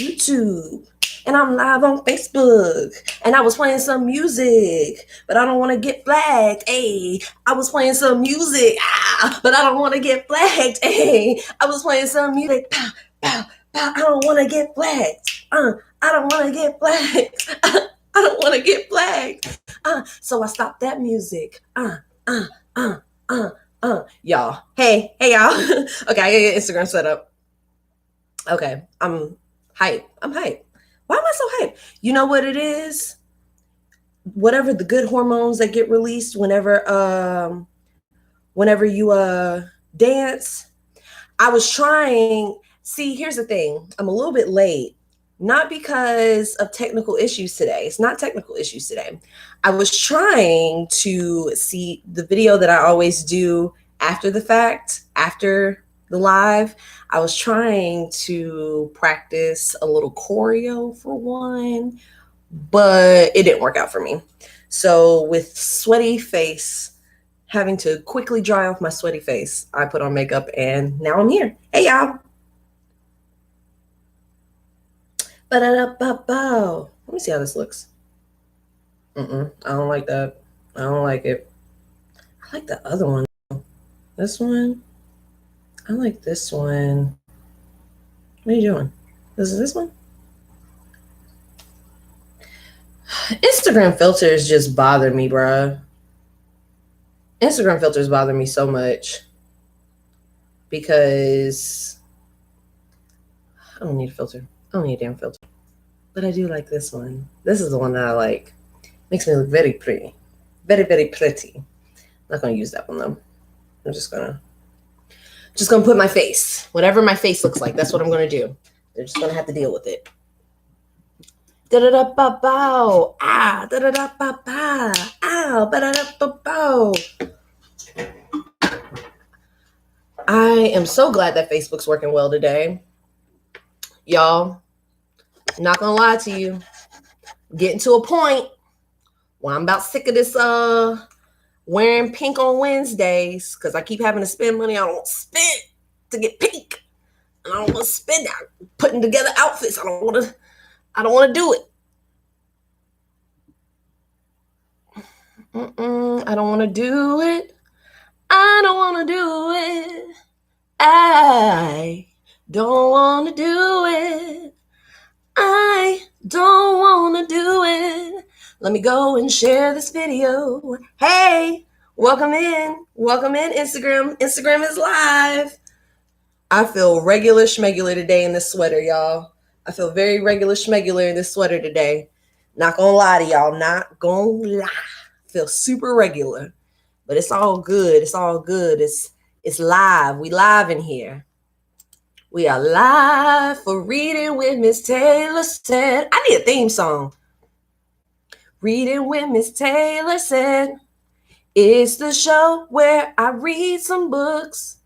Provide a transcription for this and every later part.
YouTube. And I'm live on Facebook. And I was playing some music, but I don't want to get flagged. Hey, I was playing some music, but I don't want to get flagged. Hey, I was playing some music, pow, pow, pow. I don't want to get flagged. I don't want to get flagged. I don't want to get flagged. So I stopped that music. Y'all. Hey, y'all. Okay, I gotta get Instagram set up. Okay, I'm hype. Why am I so hyped? You know what it is? Whatever the good hormones that get released whenever you dance. I was trying. See, here's the thing. I'm a little bit late. Not because of technical issues today. It's not technical issues today. I was trying to see the video that I always do after the fact, after the live. I was trying to practice a little choreo for one, but it didn't work out for me. So with sweaty face, having to quickly dry off my sweaty face, I put on makeup and now I'm here. Hey, y'all. Let me see how this looks. I don't like that. I don't like it. I like the other one. This one. I like this one. What are you doing? Is it this one? Instagram filters just bother me, bruh. Instagram filters bother me so much because I don't need a filter. I don't need a damn filter. But I do like this one. This is the one that I like. Makes me look very pretty. Very, very pretty. I'm not going to use that one, though. I'm just gonna put my face. Whatever my face looks like, that's what I'm going to do. They're just going to have to deal with it. Da-da-da-ba-bow. Ah, da-da-da-ba-ba. Ow, ba-da-da-ba-bow. I am so glad that Facebook's working well today. Y'all, not gonna lie to you. Getting to a point where I'm about sick of this wearing pink on Wednesdays because I keep having to spend money I don't spend to get pink. And I don't want to spend that putting together outfits. I don't want to do it. I don't want to do it. I don't want to do it. I don't want to do it. I don't want to do it. Let me go and share this video. Hey, welcome in. Welcome in, Instagram. Instagram is live. I feel regular schmegular today in this sweater, y'all. I feel very regular schmegular in this sweater today. Not gonna lie to y'all. Not gonna lie. I feel super regular. But it's all good. It's all good. It's live. We live in here. We are live for Reading with MissTaylorSaid. I need a theme song. Reading with MissTaylorSaid. It's the show where I read some books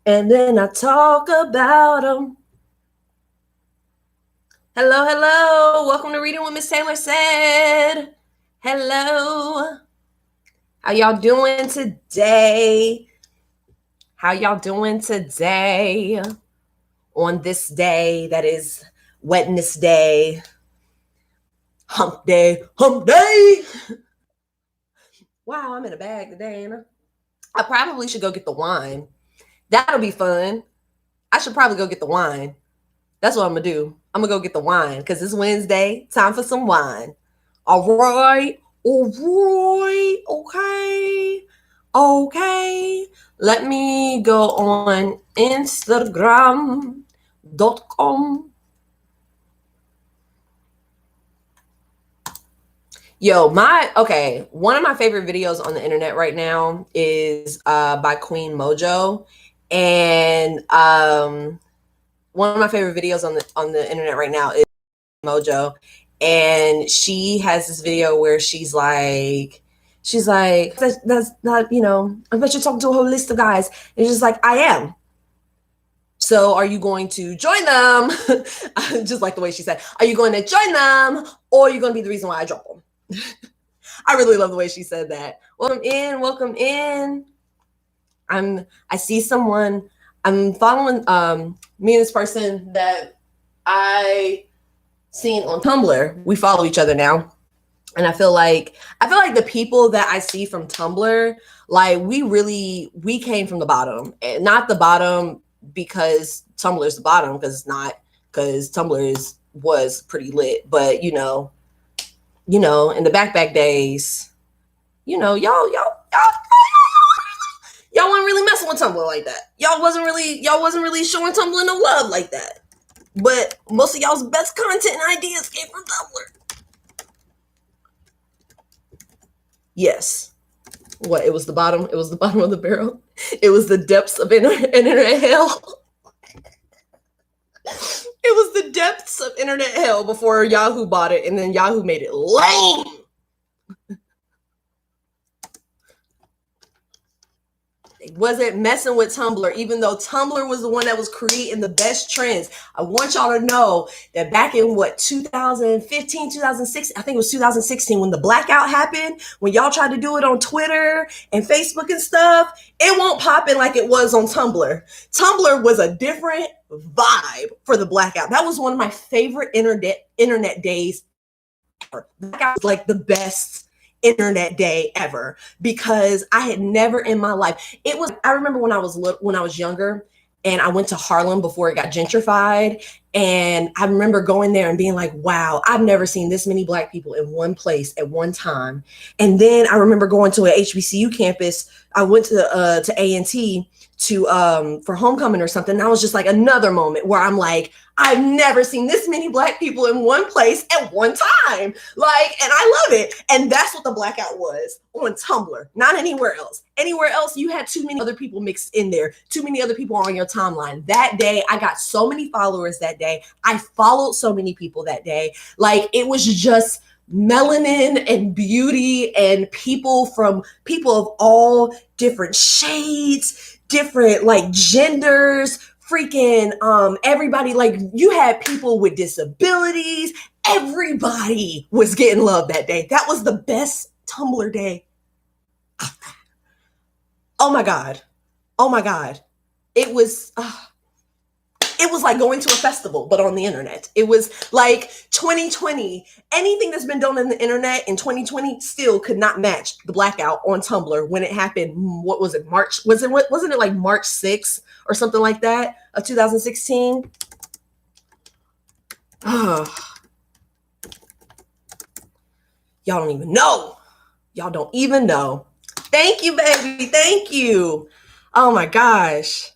and then I talk about them. Hello, hello. Welcome to Reading with MissTaylorSaid. Hello. How y'all doing today? How y'all doing today? On this day that is wetness day, hump day. Wow, I'm in a bag today, ain't I probably should go get the wine. That'll be fun. I should probably go get the wine. That's what I'm gonna do. I'm gonna go get the wine because it's Wednesday. Time for some wine. All right. Okay. Let me go on Instagram.com. Yo, one of my favorite videos on the internet right now is by Queen Mojo. And one of my favorite videos on the internet right now is Mojo. And she has this video where she's like, that's not, I bet you're talking to a whole list of guys. And she's like, I am. So are you going to join them? Just like the way she said, are you going to join them? Or are you going to be the reason why I drop them? I really love the way she said that. Welcome in. I see someone, I'm following me and this person that I seen on Tumblr, we follow each other now. And I feel like the people that I see from Tumblr, like we came from the bottom. And not the bottom because Tumblr's the bottom, because it's not, because Tumblr was pretty lit. But in the back days, y'all weren't really messing with Tumblr like that. Y'all wasn't really showing Tumblr no love like that. But most of y'all's best content and ideas came from Tumblr. Yes. What? It was the bottom. It was the bottom of the barrel. It was the depths of internet hell. It was the depths of internet hell before Yahoo bought it, and then Yahoo made it lame. Wasn't messing with Tumblr, even though Tumblr was the one that was creating the best trends. I want y'all to know that back in 2015, 2016, I think it was 2016, when the blackout happened, when y'all tried to do it on Twitter and Facebook and stuff, it won't pop in like it was on Tumblr. Tumblr was a different vibe for the blackout. That was one of my favorite internet days ever. Blackout was like the best internet day ever, because I had never in my life, I remember when I was younger and I went to Harlem before it got gentrified, and I remember going there and being like, wow, I've never seen this many Black people in one place at one time. And then I remember going to an HBCU campus. I went to A&T for homecoming or something. And I was just like, another moment where I'm like, I've never seen this many Black people in one place at one time. Like, and I love it. And that's what the blackout was on Tumblr, not anywhere else. Anywhere else, you had too many other people mixed in there, too many other people on your timeline. That day, I got so many followers that day. I followed so many people that day. Like, it was just melanin and beauty and people of all different shades, different like genders, freaking everybody. Like, you had people with disabilities. Everybody was getting love that day. That was the best Tumblr day. Oh my god, it was like going to a festival, but on the internet. It was like 2020. Anything that's been done on the internet in 2020 still could not match the blackout on Tumblr when it happened. What was it? Wasn't it like March 6th or something like that of 2016? Oh. Y'all don't even know. Y'all don't even know. Thank you, baby. Thank you. Oh my gosh.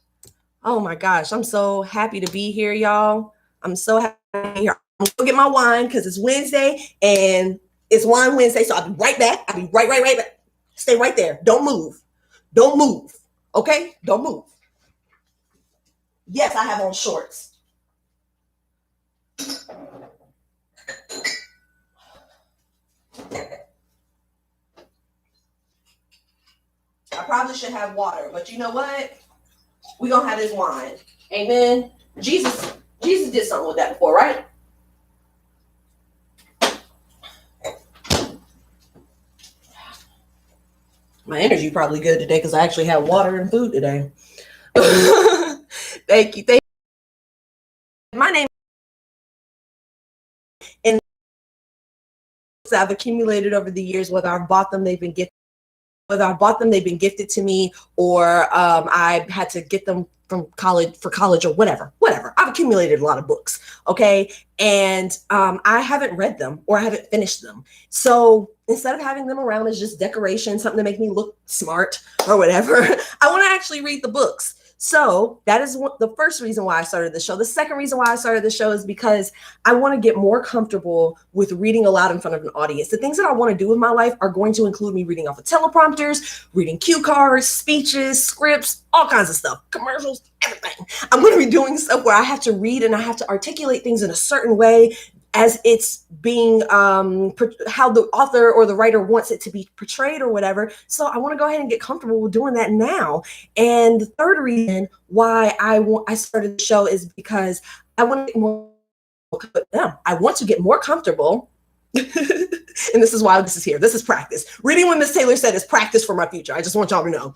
I'm so happy to be here, y'all. I'm so happy to be here. I'm gonna go get my wine because it's Wednesday and it's Wine Wednesday. So I'll be right back. I'll be right back. Stay right there. Don't move. Okay? Don't move. Yes, I have on shorts. I probably should have water, but you know what? We're going to have this wine. Amen. Jesus did something with that before, right? My energy probably good today because I actually had water and food today. Thank you. My name and I've accumulated over the years, whether I've bought them, they've been gifted. They've been gifted to me, or I had to get them from college or whatever. I've accumulated a lot of books, okay? And I haven't read them or I haven't finished them. So instead of having them around as just decoration, something to make me look smart or whatever, I want to actually read the books. So that is the first reason why I started the show. The second reason why I started the show is because I want to get more comfortable with reading aloud in front of an audience. The things that I want to do with my life are going to include me reading off of teleprompters, reading cue cards, speeches, scripts, all kinds of stuff, commercials, everything. I'm going to be doing stuff where I have to read and I have to articulate things in a certain way as it's being how the author or the writer wants it to be portrayed or whatever. So I want to go ahead and get comfortable with doing that now. And the third reason why I started the show is because I want to get more comfortable. And this is why this is here. This is practice. Reading what Miss Taylor said is practice for my future. I just want y'all to know.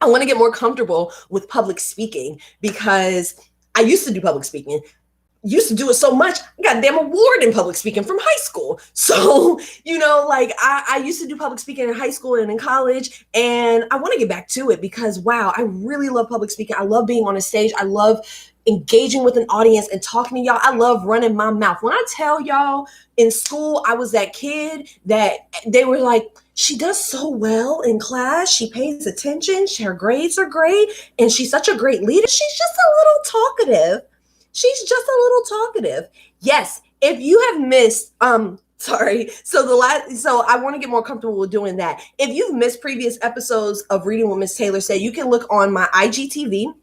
I want to get more comfortable with public speaking because I used to do public speaking. used to do it so much, I got a damn award in public speaking from high school. So, like I used to do public speaking in high school and in college, and I want to get back to it because, wow, I really love public speaking. I love being on a stage. I love engaging with an audience and talking to y'all. I love running my mouth. When I tell y'all, in school, I was that kid that they were like, she does so well in class. She pays attention. Her grades are great. And she's such a great leader. She's just a little talkative. She's just a little talkative. Yes, if you have missed, sorry. So I want to get more comfortable with doing that. If you've missed previous episodes of Reading with Miss Taylor Said, you can look on my IGTV.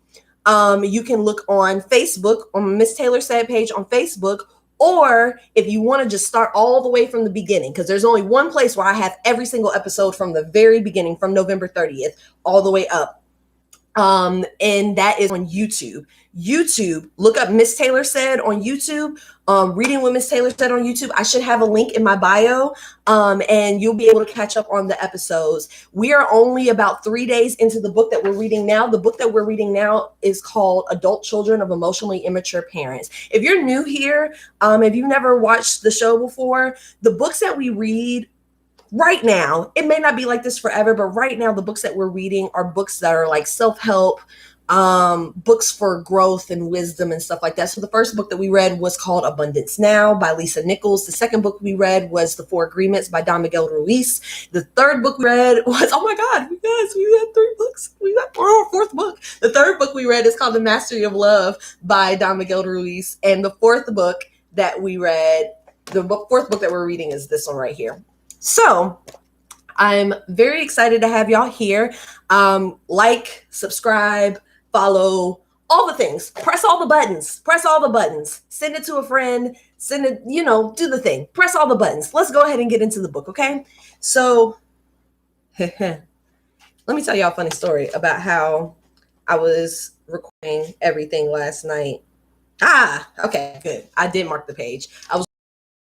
You can look on Facebook, on Miss Taylor Said page on Facebook, or if you want to just start all the way from the beginning, because there's only one place where I have every single episode from the very beginning, from November 30th, all the way up. And that is on YouTube. Look up Miss Taylor Said on YouTube. Reading with Miss Taylor Said on YouTube. I should have a link in my bio, and you'll be able to catch up on the episodes. We are only about 3 days into the book that we're reading now. The book that we're reading now is called Adult Children of Emotionally Immature Parents. If you're new here, if you've never watched the show before, the books that we read right now, it may not be like this forever, but right now the books that we're reading are books that are like self-help, books for growth and wisdom and stuff like that. So the first book that we read was called Abundance Now by Lisa Nichols. The second book we read was The Four Agreements by Don Miguel Ruiz. The third book we read was, oh my God, you guys, we had 3 books. We got our 4th book. The third book we read is called The Mastery of Love by Don Miguel Ruiz. And the fourth book that we read, fourth book that we're reading is this one right here. So I'm very excited to have y'all here. Like, subscribe, follow, all the things. Press all the buttons. Press all the buttons. Send it to a friend. Send it, do the thing. Press all the buttons. Let's go ahead and get into the book, okay? So let me tell y'all a funny story about how I was recording everything last night. Okay, good. I did mark the page.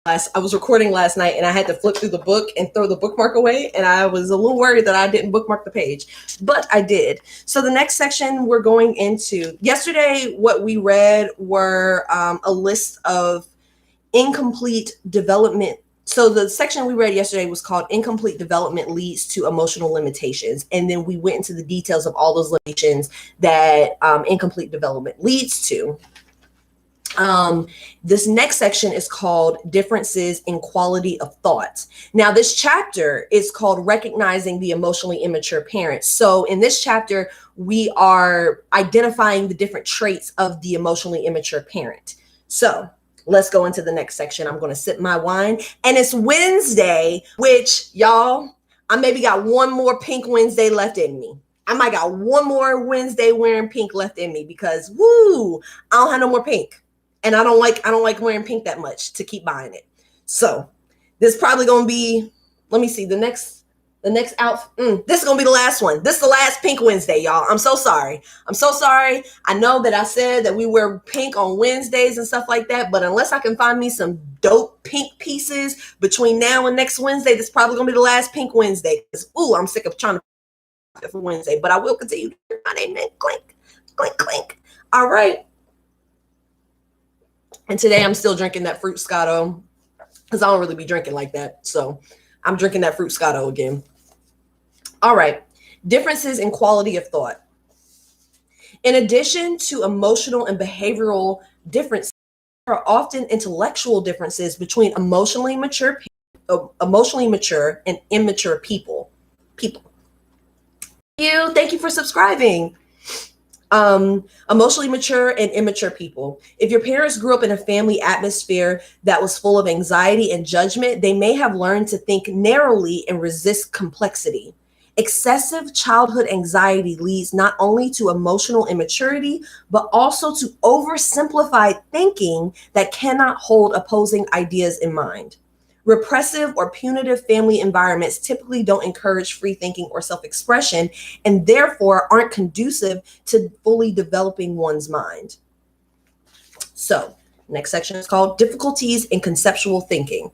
I was recording last night and I had to flip through the book and throw the bookmark away. And I was a little worried that I didn't bookmark the page, but I did. So the next section we're going into, yesterday, what we read were a list of incomplete development. So the section we read yesterday was called Incomplete Development Leads to Emotional Limitations. And then we went into the details of all those limitations that incomplete development leads to. This next section is called Differences in Quality of Thought. Now, this chapter is called Recognizing the Emotionally Immature Parent. So in this chapter, we are identifying the different traits of the emotionally immature parent. So let's go into the next section. I'm going to sip my wine, and it's Wednesday, which, y'all, I maybe got one more pink Wednesday left in me. I might got one more Wednesday wearing pink left in me because, I don't have no more pink. And I don't like wearing pink that much to keep buying it. So this is probably going to be, let me see, the next outfit. This is going to be the last one. This is the last pink Wednesday, y'all. I'm so sorry. I know that I said that we wear pink on Wednesdays and stuff like that, but unless I can find me some dope pink pieces between now and next Wednesday, this is probably going to be the last pink Wednesday. Because, I'm sick of trying to for Wednesday, but I will continue to do my name. Clink, clink, clink. All right. And today I'm still drinking that fruit Scotto because I don't really be drinking like that. So I'm drinking that fruit Scotto again. All right. Differences in quality of thought. In addition to emotional and behavioral differences, there are often intellectual differences between emotionally mature and immature people. Thank you for subscribing. Emotionally mature and immature people. If your parents grew up in a family atmosphere that was full of anxiety and judgment, they may have learned to think narrowly and resist complexity. Excessive childhood anxiety leads not only to emotional immaturity, but also to oversimplified thinking that cannot hold opposing ideas in mind. Repressive or punitive family environments typically don't encourage free thinking or self-expression, and therefore aren't conducive to fully developing one's mind. So, next section is called Difficulties in Conceptual Thinking.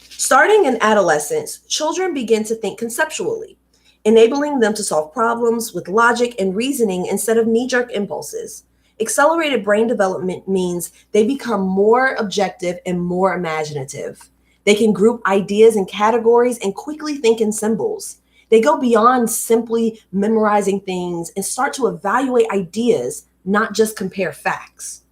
Starting in adolescence, children begin to think conceptually, enabling them to solve problems with logic and reasoning instead of knee-jerk impulses. Accelerated brain development means they become more objective and more imaginative. They can group ideas in categories and quickly think in symbols. They go beyond simply memorizing things and start to evaluate ideas, not just compare facts.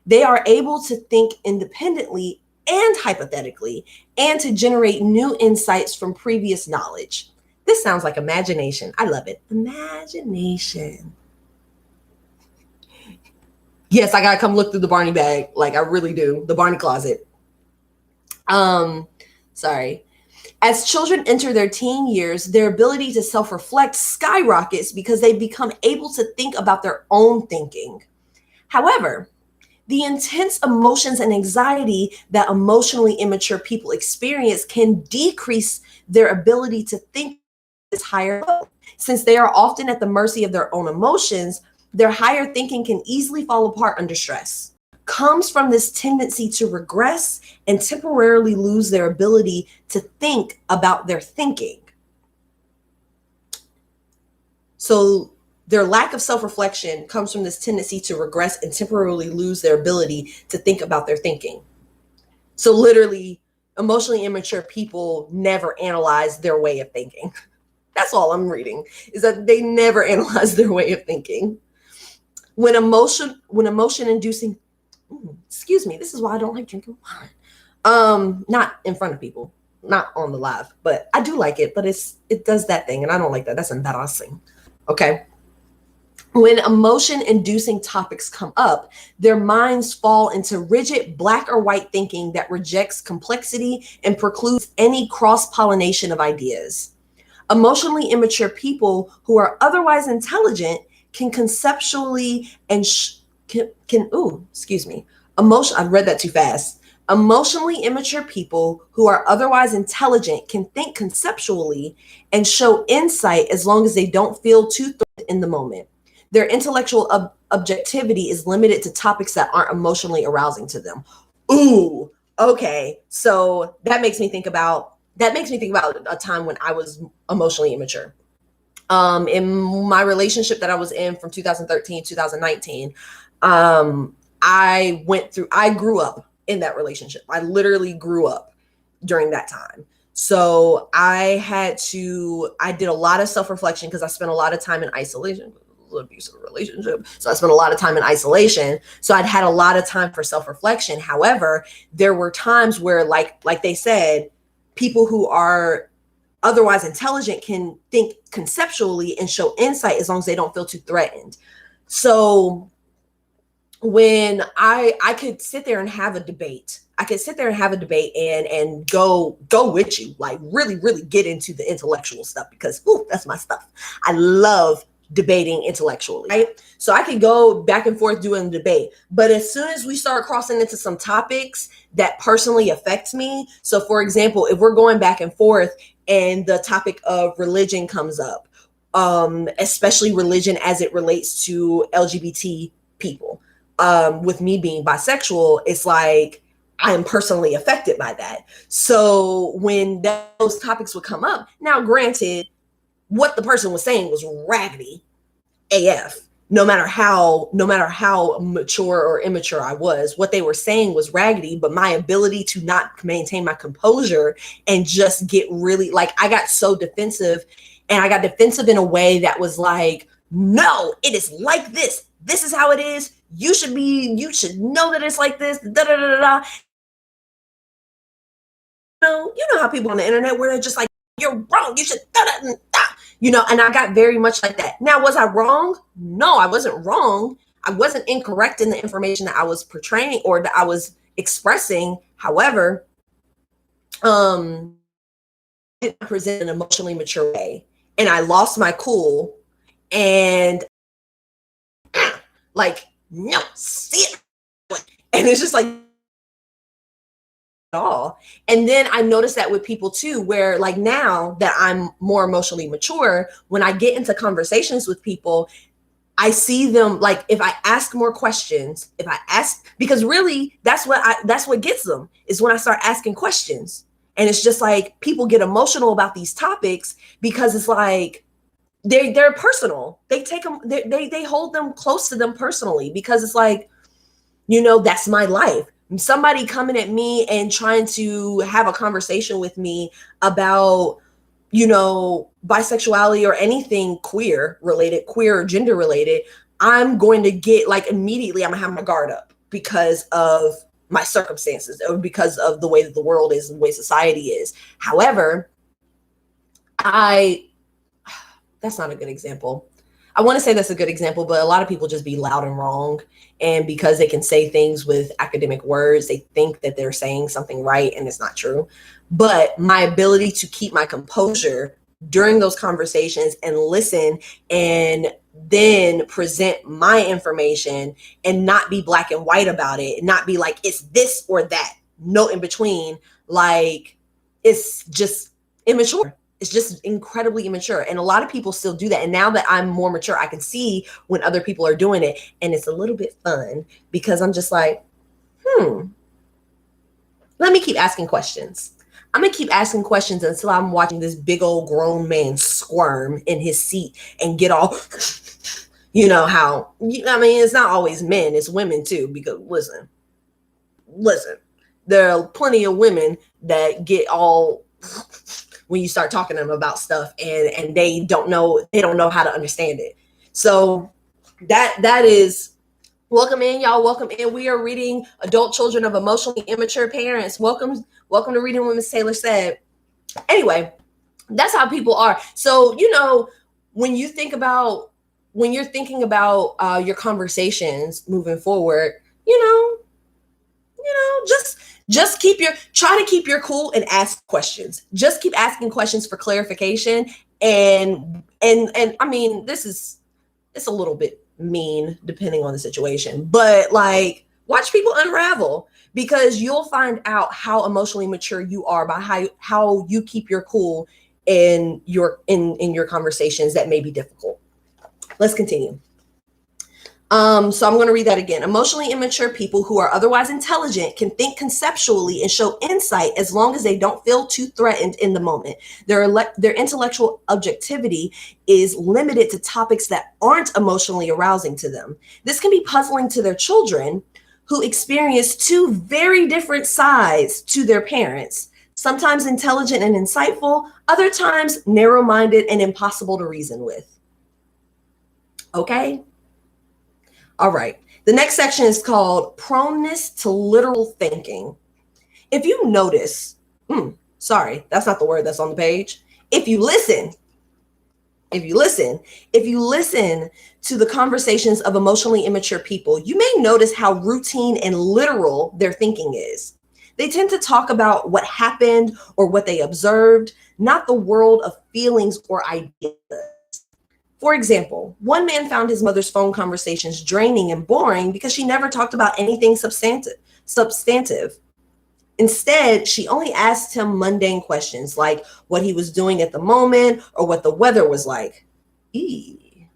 They are able to think independently and hypothetically, and to generate new insights from previous knowledge. This sounds like imagination. I love it. Imagination. Yes, I gotta come look through the Barney bag. Like I really do. The Barney closet. Sorry. As children enter their teen years, their ability to self-reflect skyrockets because they become able to think about their own thinking. However, the intense emotions and anxiety that emotionally immature people experience can decrease their ability to think at this higher level. Since they are often at the mercy of their own emotions, their higher thinking can easily fall apart under stress. Comes from this tendency to regress and temporarily lose their ability to think about their thinking. So their lack of self-reflection comes from this tendency to regress and temporarily lose their ability to think about their thinking. So literally, emotionally immature people never analyze their way of thinking. That's all I'm reading, is that they never analyze their way of thinking. When emotion inducing, excuse me, this is why I don't like drinking wine. Not in front of people, not on the live, but I do like it, but it does that thing, and I don't like that. That's embarrassing. Okay. When emotion-inducing topics come up, their minds fall into rigid black or white thinking that rejects complexity and precludes any cross-pollination of ideas. Emotionally immature people who are otherwise intelligent can conceptually and I read that too fast. Emotionally immature people who are otherwise intelligent can think conceptually and show insight as long as they don't feel too threatened in the moment. Their intellectual objectivity is limited to topics that aren't emotionally arousing to them. Ooh, okay. So that makes me think about a time when I was emotionally immature. In my relationship that I was in from 2013, 2019, I grew up in that relationship. I literally grew up during that time. So I did a lot of self-reflection because I spent a lot of time in isolation. Abusive relationship. So I spent a lot of time in isolation. So I'd had a lot of time for self-reflection. However, there were times where like they said, people who are otherwise intelligent can think conceptually and show insight as long as they don't feel too threatened. So when I could sit there and have a debate, and go with you, like really, really get into the intellectual stuff because that's my stuff. I love debating intellectually, right? So I could go back and forth doing the debate. But as soon as we start crossing into some topics that personally affect me, so for example, if we're going back and forth and the topic of religion comes up, especially religion as it relates to LGBT people, with me being bisexual, it's like I am personally affected by that. So when those topics would come up, now granted, what the person was saying was raggedy AF. No matter how mature or immature I was, what they were saying was raggedy, but my ability to not maintain my composure and just get really, like, I got so defensive, and I got defensive in a way that was like, no, it is like this. This is how it is. You should know that it's like this. Da da da da. You know how people on the internet where they're just like, you're wrong. You should da da da. And I got very much like that. Now, was I wrong? No, I wasn't wrong. I wasn't incorrect in the information that I was portraying or that I was expressing. However, I didn't present an emotionally mature way, and I lost my cool, and like, no, see it, and it's just like all. And then I noticed that with people too, where like now that I'm more emotionally mature, when I get into conversations with people, I see them, like, if I ask more questions, because really that's what gets them, is when I start asking questions. And it's just like people get emotional about these topics because it's like, they're personal. They take them, they hold them close to them personally, because it's like, that's my life. Somebody coming at me and trying to have a conversation with me about, bisexuality or anything queer related, queer or gender related, I'm going to get like immediately, I'm gonna have my guard up because of my circumstances or because of the way that the world is and the way society is. However, that's not a good example. I want to say that's a good example, but a lot of people just be loud and wrong. And because they can say things with academic words, they think that they're saying something right, and it's not true. But my ability to keep my composure during those conversations and listen and then present my information and not be black and white about it, not be like, it's this or that, no in between. Like, it's just immature. It's just incredibly immature. And a lot of people still do that. And now that I'm more mature, I can see when other people are doing it. And it's a little bit fun because I'm just like, let me keep asking questions. I'm going to keep asking questions until I'm watching this big old grown man squirm in his seat and get all, how, it's not always men, it's women too. Because listen, there are plenty of women that get all when you start talking to them about stuff and they don't know how to understand it. So that is, welcome in, y'all. Welcome in. We are reading Adult Children of Emotionally Immature Parents. Welcome to Reading with Miss Taylor Said. Anyway, that's how people are. So, when you're thinking about your conversations moving forward, just try to keep your cool and ask questions. Just keep asking questions for clarification. And I mean, it's a little bit mean depending on the situation, but like, watch people unravel, because you'll find out how emotionally mature you are by how you keep your cool in your conversations that may be difficult. Let's continue. So I'm going to read that again. Emotionally immature people who are otherwise intelligent can think conceptually and show insight as long as they don't feel too threatened in the moment. Their intellectual objectivity is limited to topics that aren't emotionally arousing to them. This can be puzzling to their children, who experience two very different sides to their parents, sometimes intelligent and insightful, other times narrow-minded and impossible to reason with. Okay? All right. The next section is called Proneness to Literal Thinking. If you notice, sorry, that's not the word that's on the page. If you listen to the conversations of emotionally immature people, you may notice how routine and literal their thinking is. They tend to talk about what happened or what they observed, not the world of feelings or ideas. For example, one man found his mother's phone conversations draining and boring because she never talked about anything substantive. Instead, she only asked him mundane questions like what he was doing at the moment or what the weather was like. I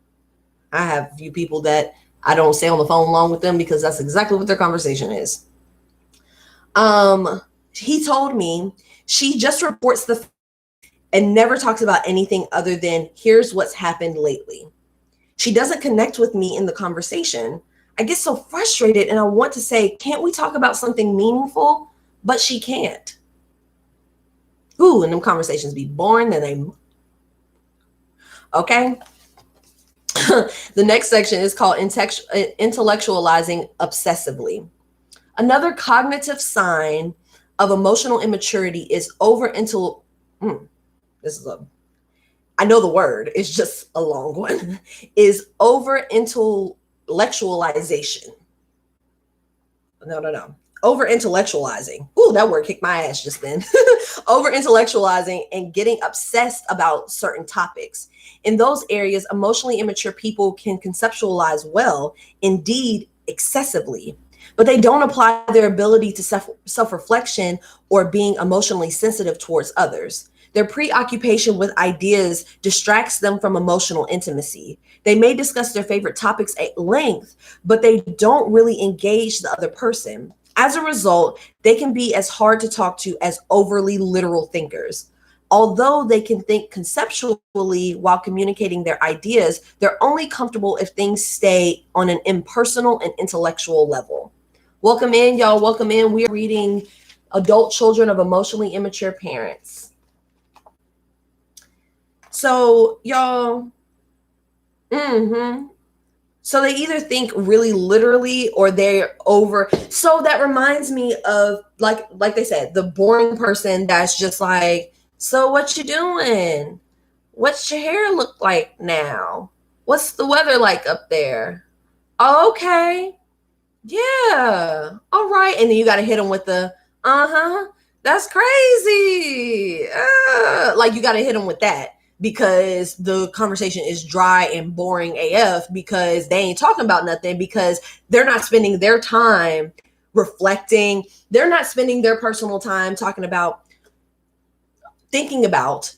have a few people that I don't stay on the phone long with them because that's exactly what their conversation is. He told me she just reports the and never talks about anything other than here's what's happened lately. She doesn't connect with me in the conversation. I get so frustrated and I want to say, can't we talk about something meaningful? But she can't. And them conversations be boring and they... Okay. The next section is called intellectualizing obsessively. Another cognitive sign of emotional immaturity is I know the word, it's just a long one, is over-intellectualization. No. Over-intellectualizing. That word kicked my ass just then. Over-intellectualizing and getting obsessed about certain topics. In those areas, emotionally immature people can conceptualize well, indeed excessively, but they don't apply their ability to self-reflection or being emotionally sensitive towards others. Their preoccupation with ideas distracts them from emotional intimacy. They may discuss their favorite topics at length, but they don't really engage the other person. As a result, they can be as hard to talk to as overly literal thinkers. Although they can think conceptually while communicating their ideas, they're only comfortable if things stay on an impersonal and intellectual level. Welcome in, y'all. Welcome in. We are reading Adult Children of Emotionally Immature Parents. So, y'all, so they either think really literally or they're over. So that reminds me of, like they said, the boring person that's just like, so what you doing? What's your hair look like now? What's the weather like up there? Oh, okay. Yeah. All right. And then you got to hit them with the, that's crazy. Like you got to hit them with that because the conversation is dry and boring AF because they ain't talking about nothing because they're not spending their time reflecting. They're not spending their personal time talking about, thinking about,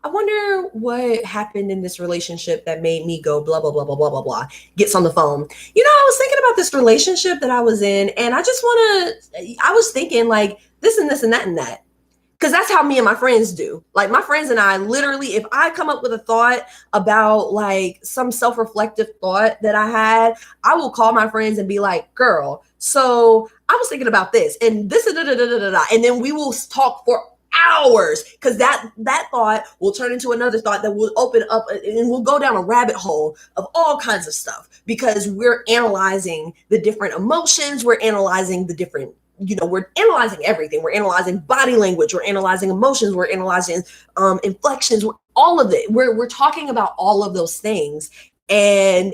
I wonder what happened in this relationship that made me go blah, blah, blah, blah, blah, blah, blah. Gets on the phone. I was thinking about this relationship that I was in, and I was thinking like this and this and that and that. Because that's how me and my friends do. Like my friends and I literally, if I come up with a thought about like some self-reflective thought that I had, I will call my friends and be like, girl, so I was thinking about this and this, and then we will talk for hours because that thought will turn into another thought that will open up and we'll go down a rabbit hole of all kinds of stuff because we're analyzing the different emotions, we're analyzing the different, we're analyzing everything. We're analyzing body language, we're analyzing emotions, we're analyzing inflections, all of it. We're talking about all of those things, and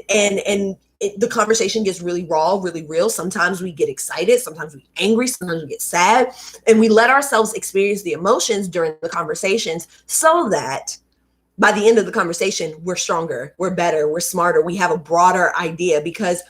the conversation gets really raw, really real. Sometimes we get excited, sometimes we get angry, sometimes we get sad, and we let ourselves experience the emotions during the conversations so that by the end of the conversation, we're stronger, we're better, we're smarter, we have a broader idea. Because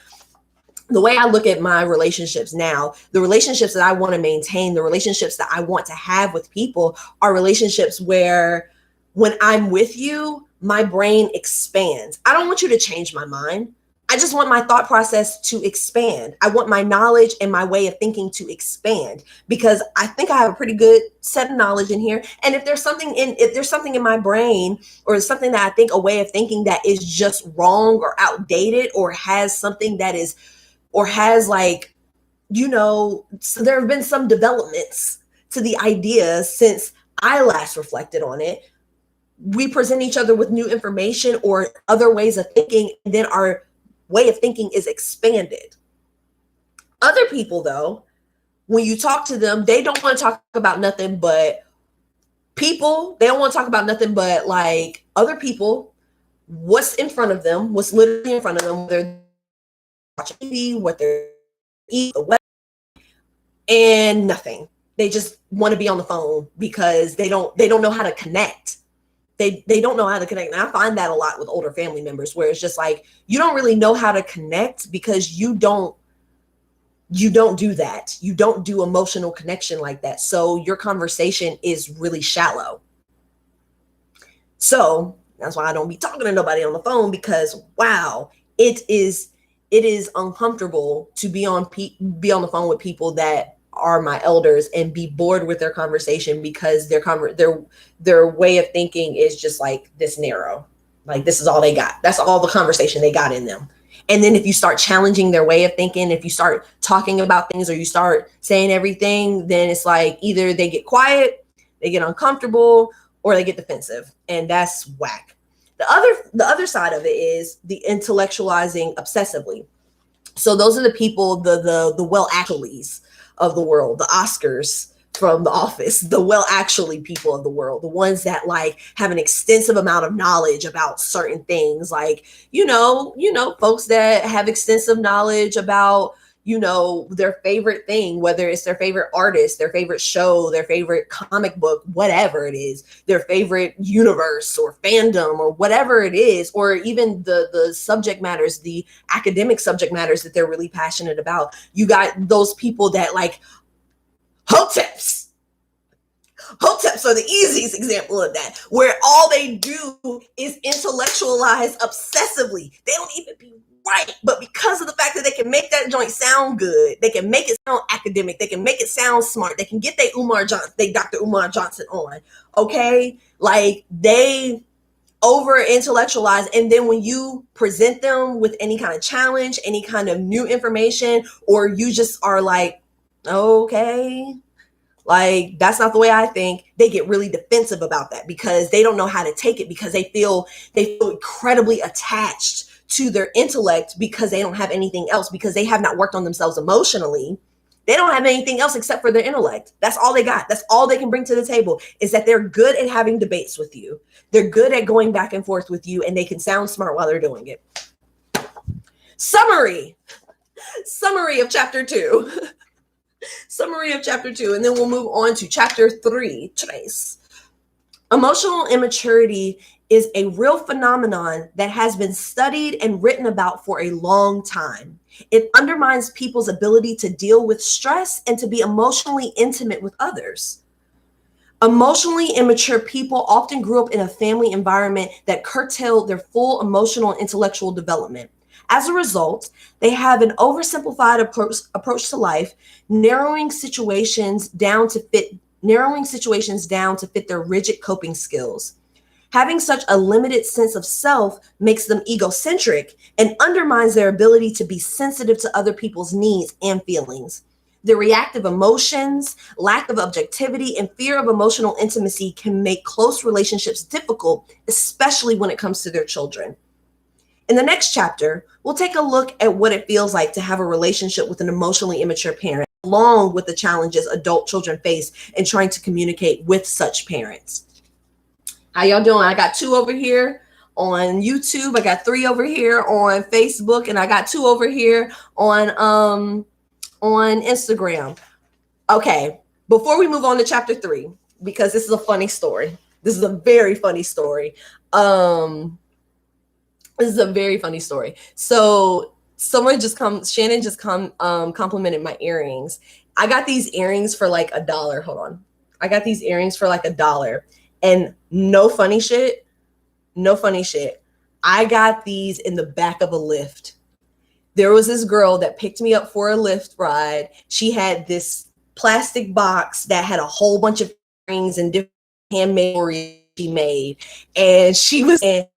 the way I look at my relationships now, the relationships that I want to maintain, the relationships that I want to have with people are relationships where when I'm with you, my brain expands. I don't want you to change my mind. I just want my thought process to expand. I want my knowledge and my way of thinking to expand because I think I have a pretty good set of knowledge in here. And if there's something in my brain or something that I think a way of thinking that is just wrong or outdated or has something that is, or has like, so there have been some developments to the idea since I last reflected on it. We present each other with new information or other ways of thinking, and then our way of thinking is expanded. Other people, though, when you talk to them, they don't want to talk about nothing but people. They don't want to talk about nothing but like other people, what's in front of them, what's literally in front of them, whether they're watching TV, what they're eating, and nothing. They just want to be on the phone because they don't know how to connect. They don't know how to connect. And I find that a lot with older family members where it's just like, you don't really know how to connect because you don't do that. You don't do emotional connection like that. So your conversation is really shallow. So that's why I don't be talking to nobody on the phone because wow, it is uncomfortable to be on the phone with people that are my elders and be bored with their conversation because their way of thinking is just like this narrow. Like this is all they got. That's all the conversation they got in them. And then if you start challenging their way of thinking, if you start talking about things or you start saying everything, then it's like either they get quiet, they get uncomfortable, or they get defensive. And that's whack. The other side of it is the intellectualizing obsessively. So those are the people, the well actuallys of the world, the Oscars from The Office, the well actually people of the world, the ones that like have an extensive amount of knowledge about certain things, like folks that have extensive knowledge about their favorite thing, whether it's their favorite artist, their favorite show, their favorite comic book, whatever it is, their favorite universe or fandom or whatever it is, or even the subject matters, the academic subject matters that they're really passionate about. You got those people that like hoteps, Hoteps are the easiest example of that, where all they do is intellectualize obsessively. They don't even be right, but because of the fact that they can make that joint sound good, they can make it sound academic, they can make it sound smart, they can get they Dr. Umar Johnson on, okay? Like, they over intellectualize, and then when you present them with any kind of challenge, any kind of new information, or you just are like, okay, like, that's not the way I think, they get really defensive about that because they don't know how to take it, because they feel incredibly attached to their intellect because they don't have anything else, because they have not worked on themselves emotionally. They don't have anything else except for their intellect. That's all they got. That's all they can bring to the table, is that they're good at having debates with you. They're good at going back and forth with you, and they can sound smart while they're doing it. Summary of chapter 2. Summary of chapter 2, and then we'll move on to chapter 3. Trace. Emotional immaturity is a real phenomenon that has been studied and written about for a long time. It undermines people's ability to deal with stress and to be emotionally intimate with others. Emotionally immature people often grew up in a family environment that curtailed their full emotional and intellectual development. As a result, they have an oversimplified approach to life, narrowing situations down to fit their rigid coping skills. Having such a limited sense of self makes them egocentric and undermines their ability to be sensitive to other people's needs and feelings. Their reactive emotions, lack of objectivity, and fear of emotional intimacy can make close relationships difficult, especially when it comes to their children. In the next chapter, we'll take a look at what it feels like to have a relationship with an emotionally immature parent, along with the challenges adult children face in trying to communicate with such parents. How y'all doing? I got 2 over here on YouTube. I got 3 over here on Facebook, and I got 2 over here on Instagram. Okay, before we move on to chapter 3, because this is a funny story. This is a very funny story. So Shannon just complimented my earrings. I got these earrings for like $1. Hold on. I got these earrings for like $1. And no funny shit. I got these in the back of a Lyft. There was this girl that picked me up for a Lyft ride. She had this plastic box that had a whole bunch of earrings and different handmade jewelry she made. And she was and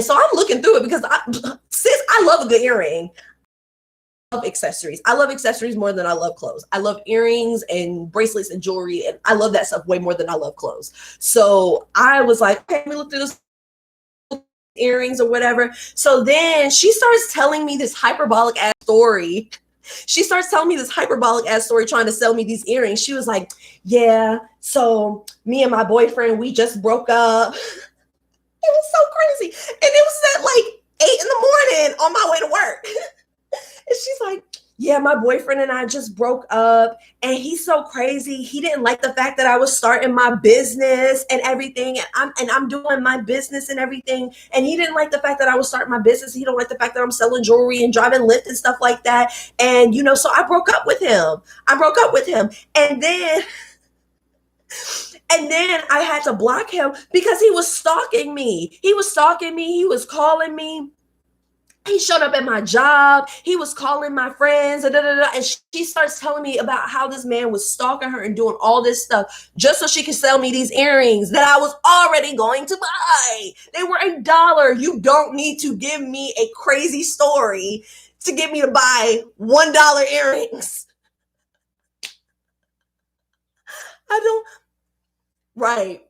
so I'm looking through it because I love a good earring. Accessories. I love accessories more than I love clothes. I love earrings and bracelets and jewelry, and I love that stuff way more than I love clothes. So I was like, okay, let me look through this earrings or whatever. So then she starts telling me this hyperbolic ass story. Trying to sell me these earrings. She was like, yeah, so me and my boyfriend, we just broke up. It was so crazy. And it was at like 8 a.m. on my way to work. And she's like, yeah, my boyfriend and I just broke up, and he's so crazy. He didn't like the fact that I was starting my business and everything. And I'm doing my business and everything. And he didn't like the fact that I was starting my business. He don't like the fact that I'm selling jewelry and driving Lyft and stuff like that. And, so I broke up with him. And then I had to block him because he was stalking me. He was calling me. He showed up at my job. He was calling my friends, and she starts telling me about how this man was stalking her and doing all this stuff just so she could sell me these earrings that I was already going to buy. They were $1. You don't need to give me a crazy story to get me to buy $1 earrings. Right.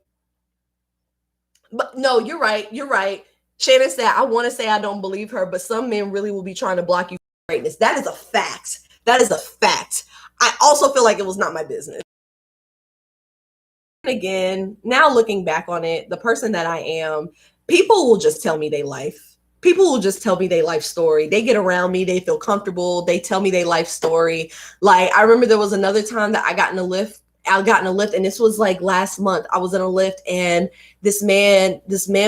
But no, you're right. Shannon said, I want to say I don't believe her, but some men really will be trying to block you from greatness. That is a fact. I also feel like it was not my business. Again, now looking back on it, the person that I am, people will just tell me their life. People will just tell me their life story. They get around me. They feel comfortable. They tell me their life story. Like, I remember there was another time that I got in a Lyft, and this was like last month. I was in a Lyft, and this man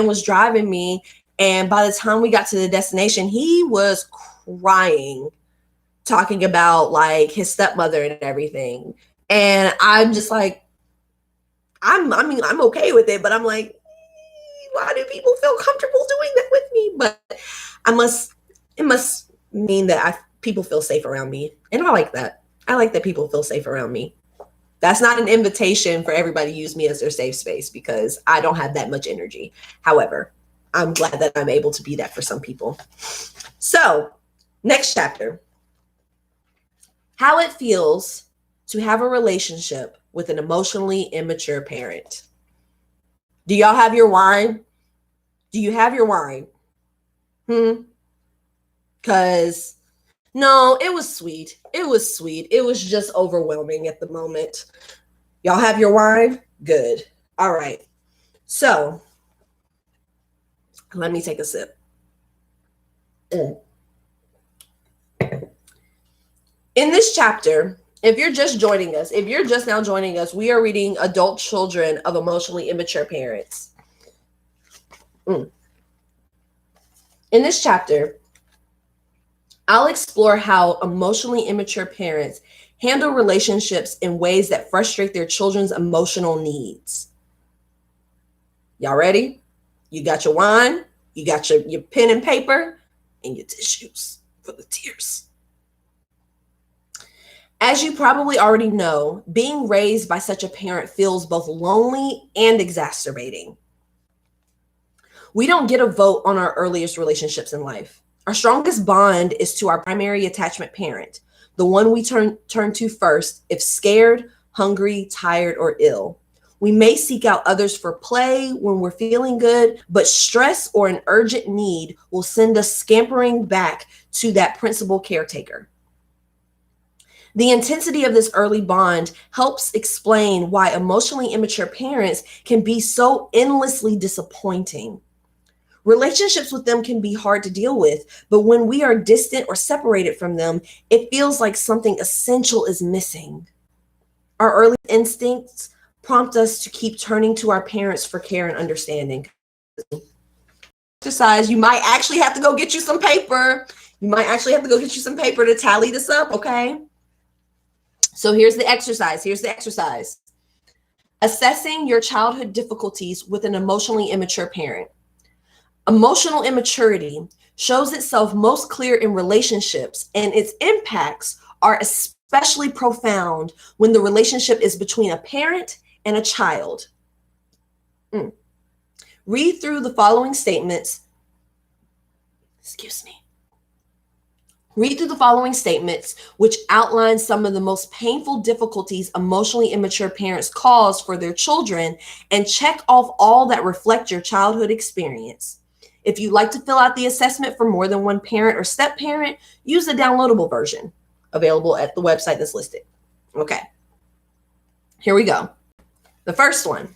was driving me. And by the time we got to the destination, he was crying, talking about like his stepmother and everything. And I'm just like, I'm okay with it, but I'm like, why do people feel comfortable doing that with me? But it must mean that people feel safe around me. And I like that. I like that people feel safe around me. That's not an invitation for everybody to use me as their safe space because I don't have that much energy. However, I'm glad that I'm able to be that for some people. So, next chapter. How it feels to have a relationship with an emotionally immature parent. Do y'all have your wine? Do you have your wine? Because no, it was sweet. It was sweet. It was just overwhelming at the moment. Y'all have your wine? Good. All right. So let me take a sip. In this chapter, if you're just joining us, if you're just now joining us, we are reading Adult Children of Emotionally Immature Parents. In this chapter, I'll explore how emotionally immature parents handle relationships in ways that frustrate their children's emotional needs. Y'all ready? You got your wine, you got your pen and paper, and your tissues for the tears. As you probably already know, being raised by such a parent feels both lonely and exacerbating. We don't get a vote on our earliest relationships in life. Our strongest bond is to our primary attachment parent, the one we turn to first if scared, hungry, tired, or ill. We may seek out others for play when we're feeling good, but stress or an urgent need will send us scampering back to that principal caretaker. The intensity of this early bond helps explain why emotionally immature parents can be so endlessly disappointing. Relationships with them can be hard to deal with, but when we are distant or separated from them, it feels like something essential is missing. Our early instincts prompt us to keep turning to our parents for care and understanding. Exercise, you might actually have to go get you some paper. You might actually have to go get you some paper to tally this up, okay? So here's the exercise. Assessing your childhood difficulties with an emotionally immature parent. Emotional immaturity shows itself most clear in relationships, and its impacts are especially profound when the relationship is between a parent and a child. Read through the following statements. Read through the following statements, which outline some of the most painful difficulties emotionally immature parents cause for their children, and check off all that reflect your childhood experience. If you'd like to fill out the assessment for more than one parent or step-parent, use the downloadable version available at the website that's listed. Okay, here we go. The first one,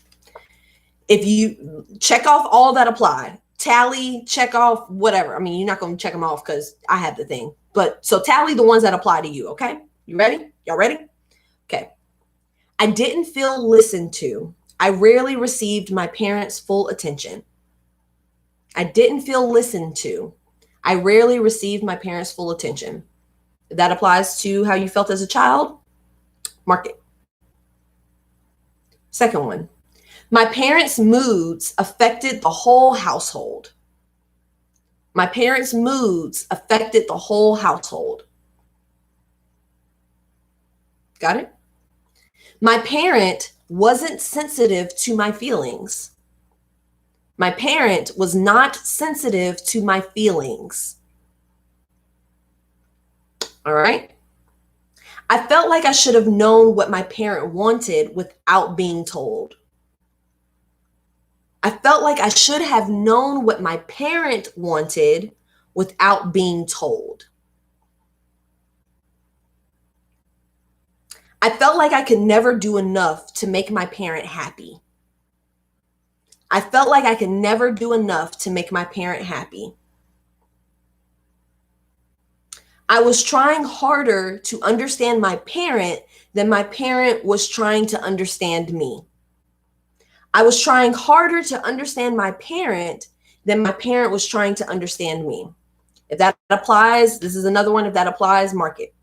if you check off all that apply, tally, check off, whatever. I mean, you're not going to check them off because I have the thing. But so tally the ones that apply to you, okay? You ready? Y'all ready? Okay. I didn't feel listened to. I rarely received my parents' full attention. I didn't feel listened to. I rarely received my parents' full attention. If that applies to how you felt as a child, mark it. Second one. My parents' moods affected the whole household. My parents' moods affected the whole household. Got it? My parent wasn't sensitive to my feelings. My parent was not sensitive to my feelings. All right? I felt like I should have known what my parent wanted without being told. I felt like I should have known what my parent wanted without being told. I felt like I could never do enough to make my parent happy. I felt like I could never do enough to make my parent happy. I was trying harder to understand my parent than my parent was trying to understand me. I was trying harder to understand my parent than my parent was trying to understand me. If that applies, this is another one. If that applies, mark it.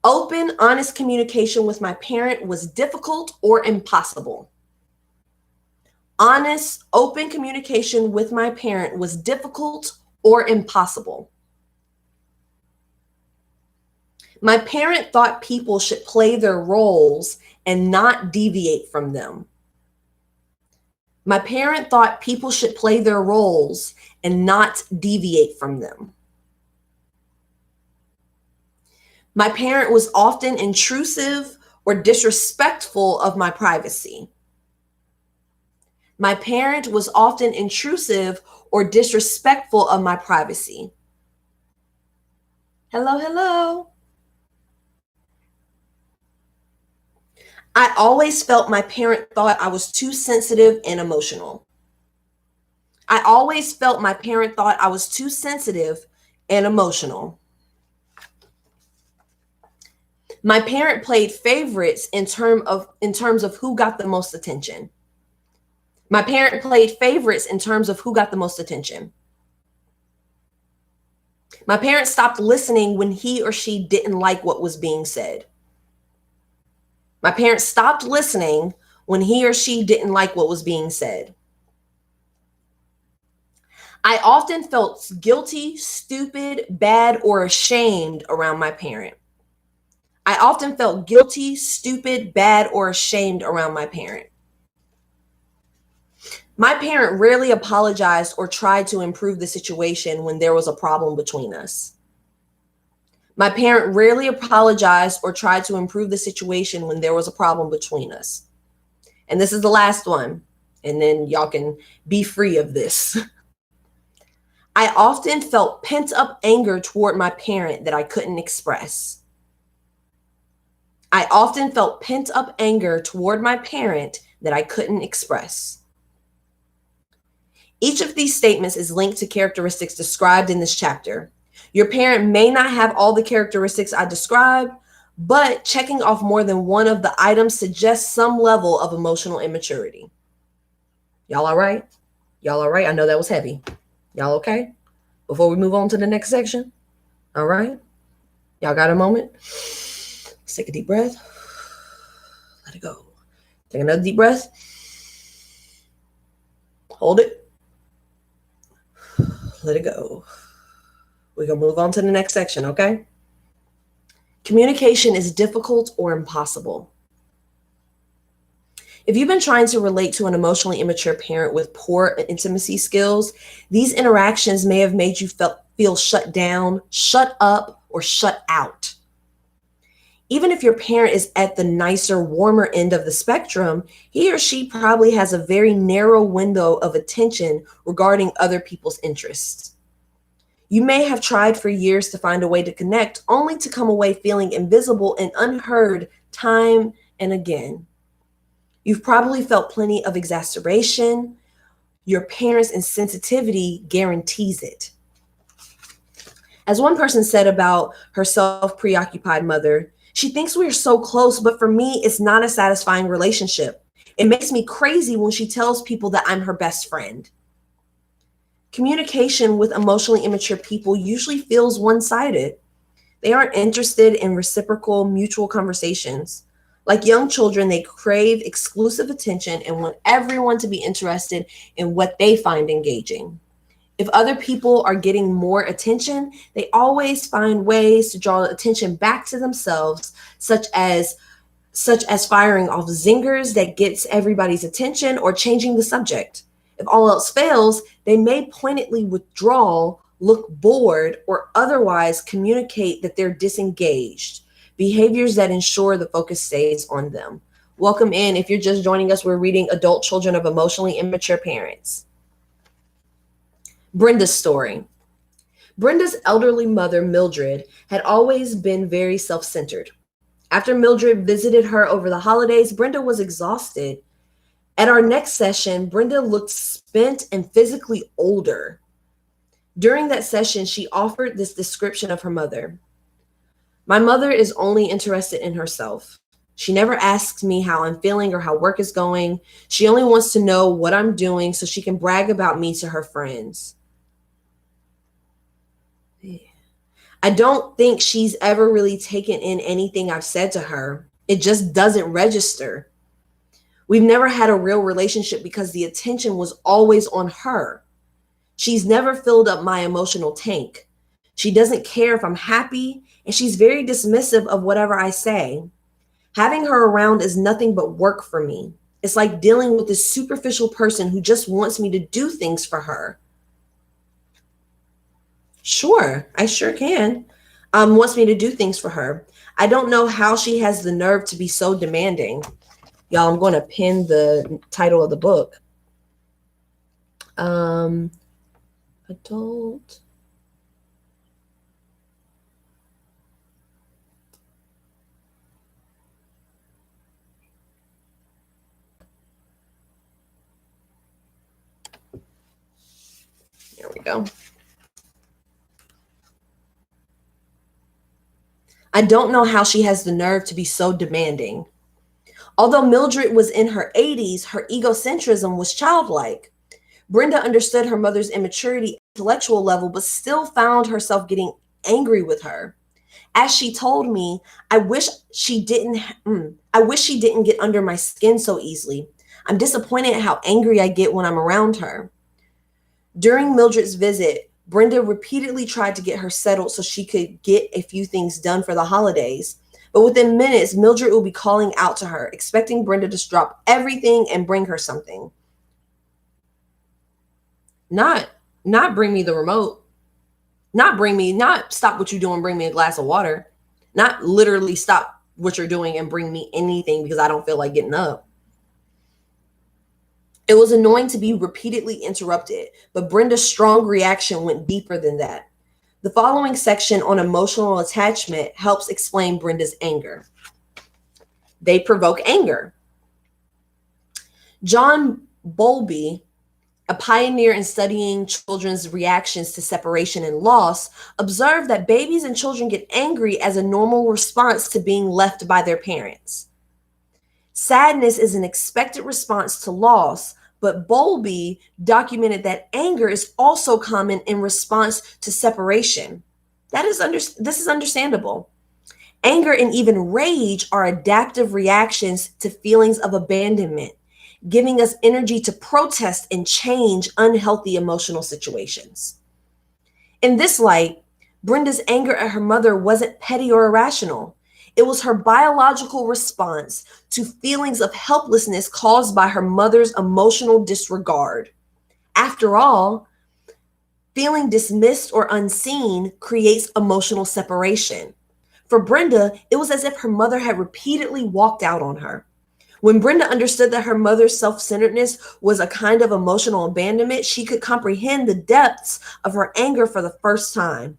Open, honest communication with my parent was difficult or impossible. Honest, open communication with my parent was difficult or impossible. My parent thought people should play their roles and not deviate from them. My parent thought people should play their roles and not deviate from them. My parent was often intrusive or disrespectful of my privacy. My parent was often intrusive or disrespectful of my privacy. Hello, hello. I always felt my parent thought I was too sensitive and emotional. I always felt my parent thought I was too sensitive and emotional. My parent played favorites in terms of who got the most attention. My parent played favorites in terms of who got the most attention. My parent stopped listening when he or she didn't like what was being said. My parent stopped listening when he or she didn't like what was being said. I often felt guilty, stupid, bad, or ashamed around my parent. I often felt guilty, stupid, bad, or ashamed around my parent. My parent rarely apologized or tried to improve the situation when there was a problem between us. My parent rarely apologized or tried to improve the situation when there was a problem between us. And this is the last one, and then y'all can be free of this. I often felt pent-up anger toward my parent that I couldn't express. I often felt pent-up anger toward my parent that I couldn't express. Each of these statements is linked to characteristics described in this chapter. Your parent may not have all the characteristics I described, but checking off more than one of the items suggests some level of emotional immaturity. Y'all all right? Y'all all right? I know that was heavy. Y'all okay? Before we move on to the next section? All right? Y'all got a moment? Let's take a deep breath. Let it go. Take another deep breath. Hold it. Let it go. We're going to move on to the next section, okay? Communication is difficult or impossible. If you've been trying to relate to an emotionally immature parent with poor intimacy skills, these interactions may have made you feel shut down, shut up, or shut out. Even if your parent is at the nicer, warmer end of the spectrum, he or she probably has a very narrow window of attention regarding other people's interests. You may have tried for years to find a way to connect, only to come away feeling invisible and unheard time and again. You've probably felt plenty of exacerbation. Your parents' insensitivity guarantees it. As one person said about her self-preoccupied mother, she thinks we are so close, but for me, it's not a satisfying relationship. It makes me crazy when she tells people that I'm her best friend. Communication with emotionally immature people usually feels one-sided. They aren't interested in reciprocal, mutual conversations. Like young children, they crave exclusive attention and want everyone to be interested in what they find engaging. If other people are getting more attention, they always find ways to draw attention back to themselves, such as firing off zingers that gets everybody's attention or changing the subject. If all else fails, they may pointedly withdraw, look bored, or otherwise communicate that they're disengaged, behaviors that ensure the focus stays on them. Welcome in. If you're just joining us, we're reading Adult Children of Emotionally Immature Parents. Brenda's story. Brenda's elderly mother, Mildred, had always been very self-centered. After Mildred visited her over the holidays, Brenda was exhausted. At our next session, Brenda looked spent and physically older. During that session, she offered this description of her mother. My mother is only interested in herself. She never asks me how I'm feeling or how work is going. She only wants to know what I'm doing so she can brag about me to her friends. I don't think she's ever really taken in anything I've said to her. It just doesn't register. We've never had a real relationship because the attention was always on her. She's never filled up my emotional tank. She doesn't care if I'm happy, and she's very dismissive of whatever I say. Having her around is nothing but work for me. It's like dealing with this superficial person who just wants me to do things for her. Sure, I sure can. Wants me to do things for her. I don't know how she has the nerve to be so demanding. Y'all, I'm going to pin the title of the book. Adult. There we go. I don't know how she has the nerve to be so demanding. Although Mildred was in her 80s, her egocentrism was childlike. Brenda understood her mother's immaturity at the intellectual level, but still found herself getting angry with her. As she told me, I wish she didn't get under my skin so easily. I'm disappointed at how angry I get when I'm around her. During Mildred's visit, Brenda repeatedly tried to get her settled so she could get a few things done for the holidays. But within minutes, Mildred would be calling out to her, expecting Brenda to drop everything and bring her something. Not bring me the remote. Not stop what you're doing, bring me a glass of water. Not literally stop what you're doing and bring me anything because I don't feel like getting up. It was annoying to be repeatedly interrupted, but Brenda's strong reaction went deeper than that. The following section on emotional attachment helps explain Brenda's anger. They provoke anger. John Bowlby, a pioneer in studying children's reactions to separation and loss, observed that babies and children get angry as a normal response to being left by their parents. Sadness is an expected response to loss, but Bowlby documented that anger is also common in response to separation. This is understandable. Anger and even rage are adaptive reactions to feelings of abandonment, giving us energy to protest and change unhealthy emotional situations. In this light, Brenda's anger at her mother wasn't petty or irrational. It was her biological response to feelings of helplessness caused by her mother's emotional disregard. After all, feeling dismissed or unseen creates emotional separation. For Brenda, it was as if her mother had repeatedly walked out on her. When Brenda understood that her mother's self-centeredness was a kind of emotional abandonment, she could comprehend the depths of her anger for the first time.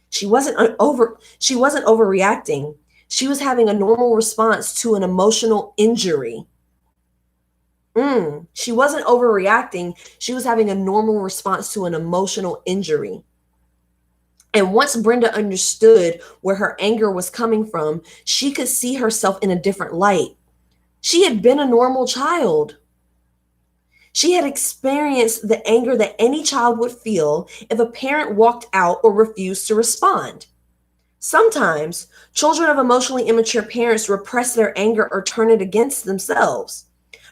She wasn't overreacting. She was having a normal response to an emotional injury. She wasn't overreacting. She was having a normal response to an emotional injury. And once Brenda understood where her anger was coming from, she could see herself in a different light. She had been a normal child. She had experienced the anger that any child would feel if a parent walked out or refused to respond. Sometimes, children of emotionally immature parents repress their anger or turn it against themselves.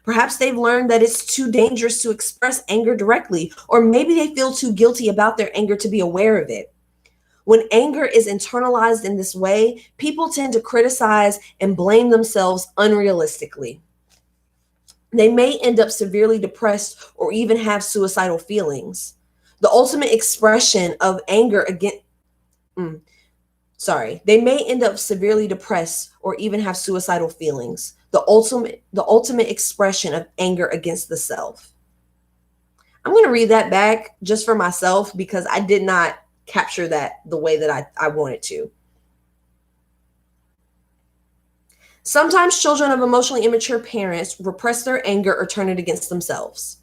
Perhaps they've learned that it's too dangerous to express anger directly, or maybe they feel too guilty about their anger to be aware of it. When anger is internalized in this way, people tend to criticize and blame themselves unrealistically. They may end up severely depressed or even have suicidal feelings. The ultimate expression of anger against They may end up severely depressed or even have suicidal feelings. The ultimate expression of anger against the self. I'm going to read that back just for myself because I did not capture that the way that I wanted to. Sometimes children of emotionally immature parents repress their anger or turn it against themselves.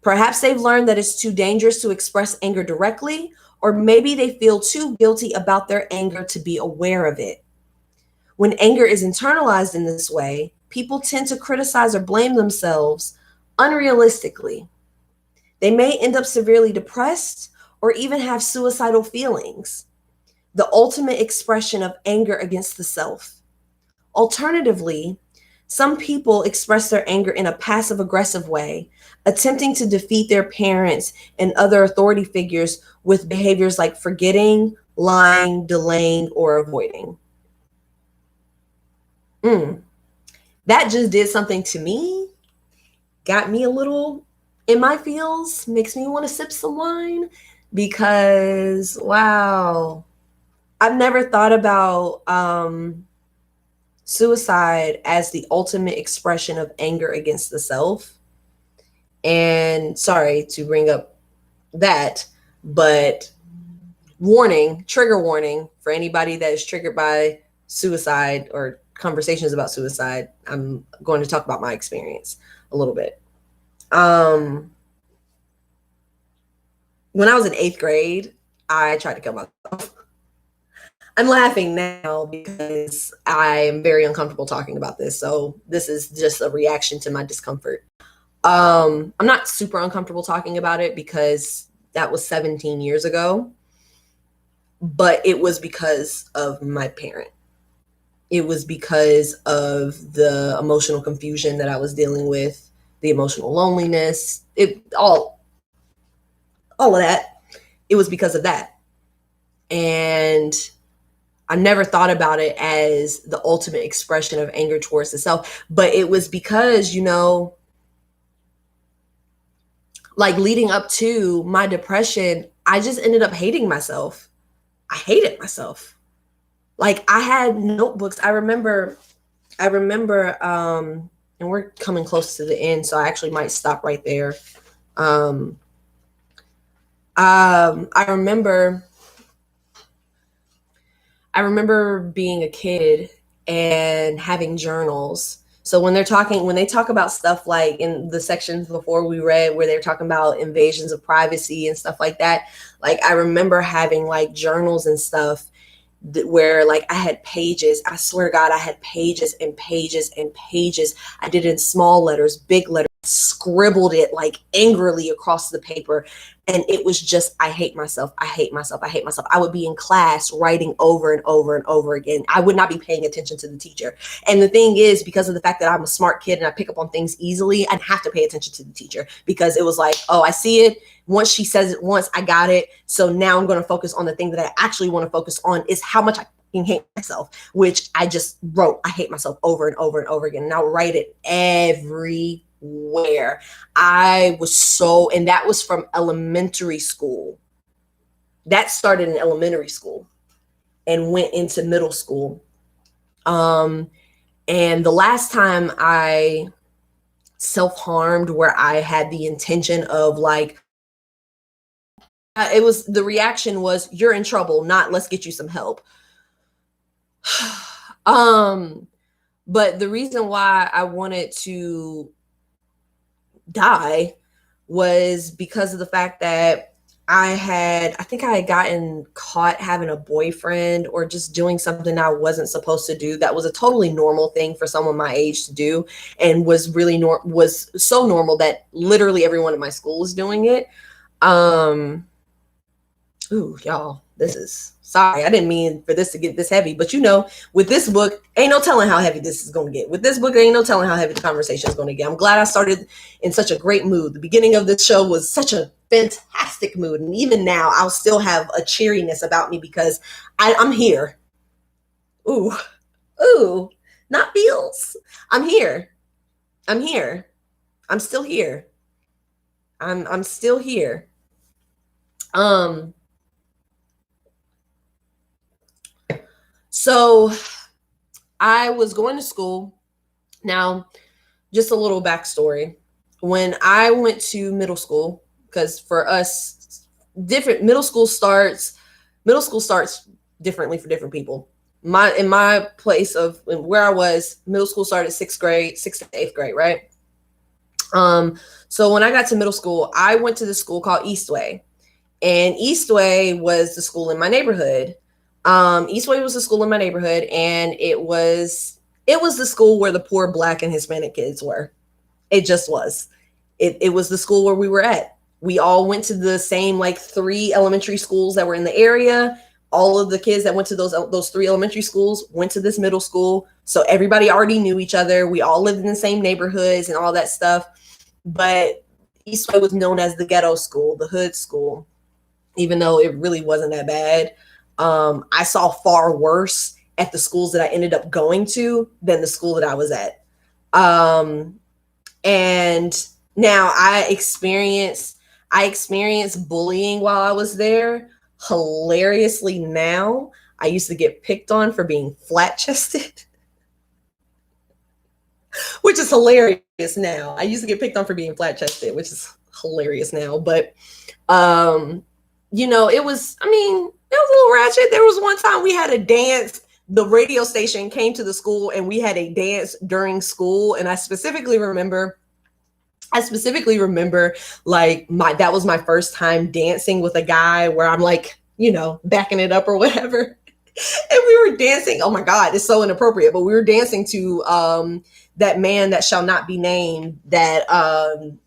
Perhaps they've learned that it's too dangerous to express anger directly, or maybe they feel too guilty about their anger to be aware of it. When anger is internalized in this way, people tend to criticize or blame themselves unrealistically. They may end up severely depressed or even have suicidal feelings. the ultimate expression of anger against the self. Alternatively, some people express their anger in a passive-aggressive way, attempting to defeat their parents and other authority figures with behaviors like forgetting, lying, delaying, or avoiding. That just did something to me, got me a little in my feels, makes me want to sip some wine because, wow, I've never thought about suicide as the ultimate expression of anger against the self. And sorry to bring up that, but warning, trigger warning for anybody that is triggered by suicide or conversations about suicide. I'm going to talk about my experience a little bit. When I was in 8th grade, I tried to kill myself. I'm laughing now because I am very uncomfortable talking about this. So this is just a reaction to my discomfort. I'm not super uncomfortable talking about it because that was 17 years ago, but it was because of my parent. It was because of the emotional confusion that I was dealing with, the emotional loneliness, all of that. It was because of that. And I never thought about it as the ultimate expression of anger towards the self, but it was because, like leading up to my depression, I just ended up hating myself. I hated myself. Like I had notebooks. I remember, and we're coming close to the end, so I actually might stop right there. I remember being a kid and having journals. So when they talk about stuff like in the sections before we read where they're talking about invasions of privacy and stuff like that, like I remember having like journals and stuff where like I had pages. I swear to God, I had pages and pages and pages. I did it in small letters, big letters, scribbled it like angrily across the paper. And it was just, I hate myself. I hate myself. I hate myself. I would be in class writing over and over and over again. I would not be paying attention to the teacher. And the thing is, because of the fact that I'm a smart kid and I pick up on things easily, I'd have to pay attention to the teacher because it was like, oh, I see it. Once she says it once, I got it. So now I'm going to focus on the thing that I actually want to focus on is how much I hate myself, which I just wrote. I hate myself over and over and over again. And I'll write it everywhere. And that was from elementary school. That started in elementary school and went into middle school. And the last time I self-harmed where I had the intention of like, the reaction was, you're in trouble, not let's get you some help. But the reason why I wanted to die was because of the fact that I think I had gotten caught having a boyfriend or just doing something I wasn't supposed to do. That was a totally normal thing for someone my age to do, and was really was so normal that literally everyone in my school was doing it. Ooh, y'all, this is, sorry, I didn't mean for this to get this heavy, but with this book, ain't no telling how heavy this is going to get. With this book, ain't no telling how heavy the conversation is going to get. I'm glad I started in such a great mood. The beginning of this show was such a fantastic mood. And even now, I'll still have a cheeriness about me because I'm here. Ooh, not feels. I'm here. I'm still here. I'm still here. So I was going to school. Now, just a little backstory. When I went to middle school, because for us, middle school starts differently for different people. In my place of where I was, middle school started 6th to 8th grade, right? So when I got to middle school, I went to this school called Eastway, and Eastway was the school in my neighborhood. Eastway was the school in my neighborhood, and it was the school where the poor Black and Hispanic kids were. It just was. It was the school where we were at. We all went to the same like 3 elementary schools that were in the area. all of the kids that went to those 3 elementary schools went to this middle school. So everybody already knew each other. We all lived in the same neighborhoods and all that stuff. But Eastway was known as the ghetto school, the hood school, even though it really wasn't that bad. I saw far worse at the schools that I ended up going to than the school that I was at. And now I experienced bullying while I was there. Hilariously now, I used to get picked on for being flat-chested, which is hilarious now. I used to get picked on for being flat-chested, which is hilarious now. But, it was a little ratchet. There was one time we had a dance. The radio station came to the school and we had a dance during school. And I specifically remember like that was my first time dancing with a guy where I'm like, backing it up or whatever. And we were dancing. Oh my God, it's so inappropriate. But we were dancing to That Man That Shall Not Be Named that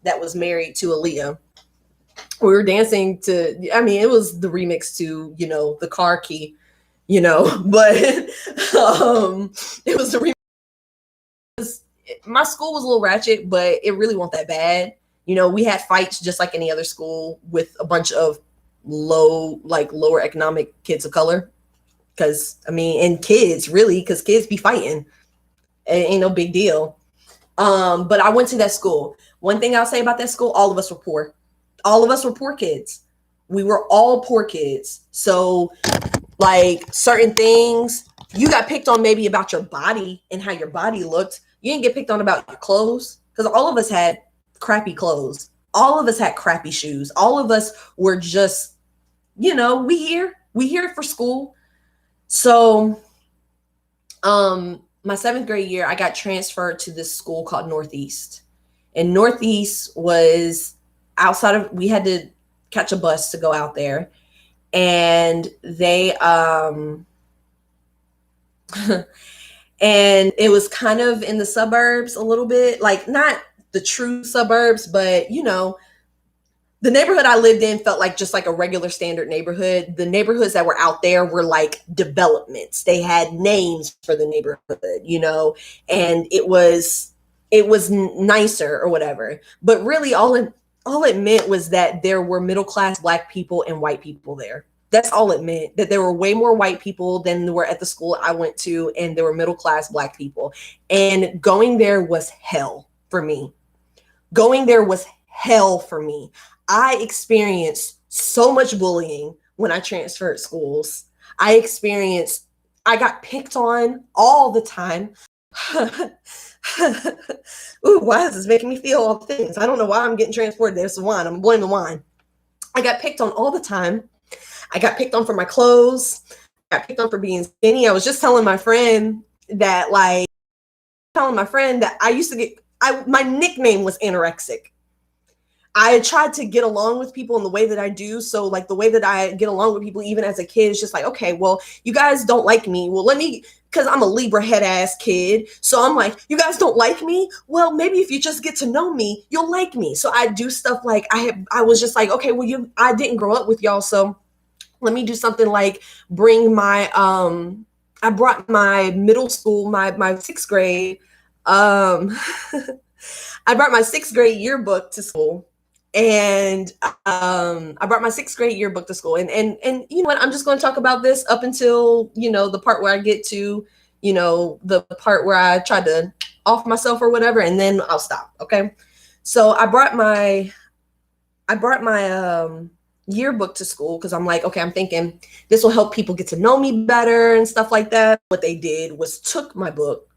was married to Aaliyah. We were dancing to, it was the remix to, the Car Key, but it was the remix. My school was a little ratchet, but it really wasn't that bad. We had fights just like any other school with a bunch of lower economic kids of color. And kids really, because kids be fighting. It ain't no big deal. But I went to that school. One thing I'll say about that school, all of us were poor. All of us were poor kids. We were all poor kids. So like certain things, you got picked on maybe about your body and how your body looked. You didn't get picked on about your clothes, because all of us had crappy clothes. All of us had crappy shoes. All of us were just, we here for school. So, my 7th grade year, I got transferred to this school called Northeast. And Northeast was we had to catch a bus to go out there. And they, and it was kind of in the suburbs a little bit, like not the true suburbs, but the neighborhood I lived in felt like just like a regular standard neighborhood. The neighborhoods that were out there were like developments. They had names for the neighborhood, and it was nicer or whatever. But really all it meant was that there were middle-class Black people and white people there. That's all it meant, that there were way more white people than there were at the school I went to, and there were middle-class Black people. And going there was hell for me. I experienced so much bullying when I transferred schools. I got picked on all the time. Ooh, why is this making me feel all things? I don't know why I'm getting transported. There's the wine. I'm blaming the wine. I got picked on all the time. I got picked on for my clothes. I got picked on for being skinny. I was just telling my friend that my nickname was anorexic. I tried to get along with people in the way that I do. So like the way that I get along with people, even as a kid, is just like, okay, well, you guys don't like me. Well, because I'm a Libra head ass kid. So I'm like, you guys don't like me? Well, maybe if you just get to know me, you'll like me. So I do stuff like I was just like, okay, well, I didn't grow up with y'all. So let me do something like bring I brought my middle school, my 6th grade. I brought my 6th grade yearbook to school. And I brought my 6th grade yearbook to school. And you know what? I'm just going to talk about this up until, the part where I get to, the part where I tried to off myself or whatever, and then I'll stop. Okay. So I brought my yearbook to school because I'm like, okay, I'm thinking this will help people get to know me better and stuff like that. What they did was took my book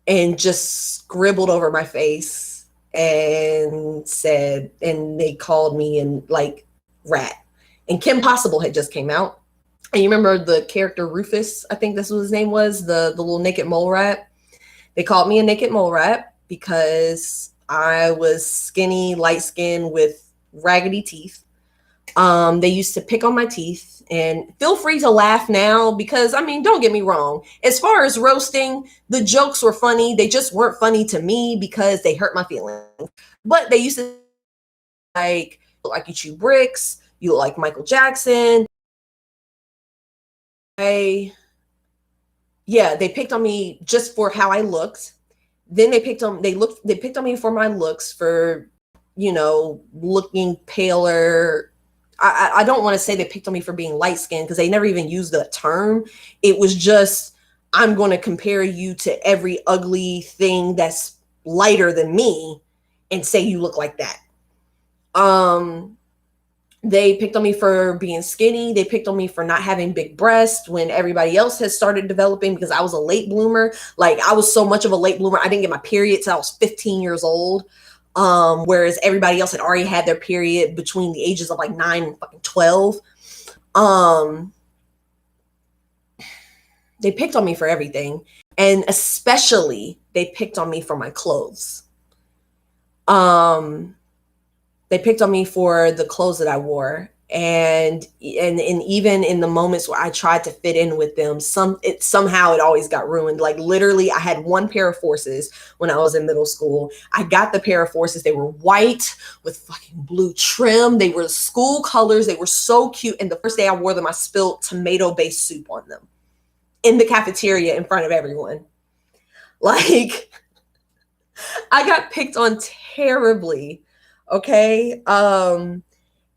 and just scribbled over my face and they called me and like rat. And Kim Possible had just came out. And you remember the character Rufus, I think that's what his name was, the little naked mole rat. They called me a naked mole rat because I was skinny, light skinned with raggedy teeth. They used to pick on my teeth. And feel free to laugh now because, don't get me wrong. As far as roasting, the jokes were funny. They just weren't funny to me because they hurt my feelings. But they used to like you chew bricks, you look like Michael Jackson. yeah, they picked on me just for how I looked. Then they picked on me for my looks, for, looking paler. I don't want to say they picked on me for being light skinned, because they never even used the term. It was just, I'm going to compare you to every ugly thing that's lighter than me and say you look like that. They picked on me for being skinny. They picked on me for not having big breasts when everybody else has started developing, because I was a late bloomer. Like, I was so much of a late bloomer. I didn't get my period till I was 15 years old. Whereas everybody else had already had their period between the ages of like 9 and fucking 12. They picked on me for everything. And especially they picked on me for my clothes. They picked on me for the clothes that I wore. And even in the moments where I tried to fit in with them, somehow it always got ruined. Like, literally, I had one pair of Forces when I was in middle school. I got the pair of Forces. They were white with fucking blue trim. They were school colors. They were so cute. And the first day I wore them, I spilled tomato-based soup on them in the cafeteria in front of everyone. Like, I got picked on terribly. Okay.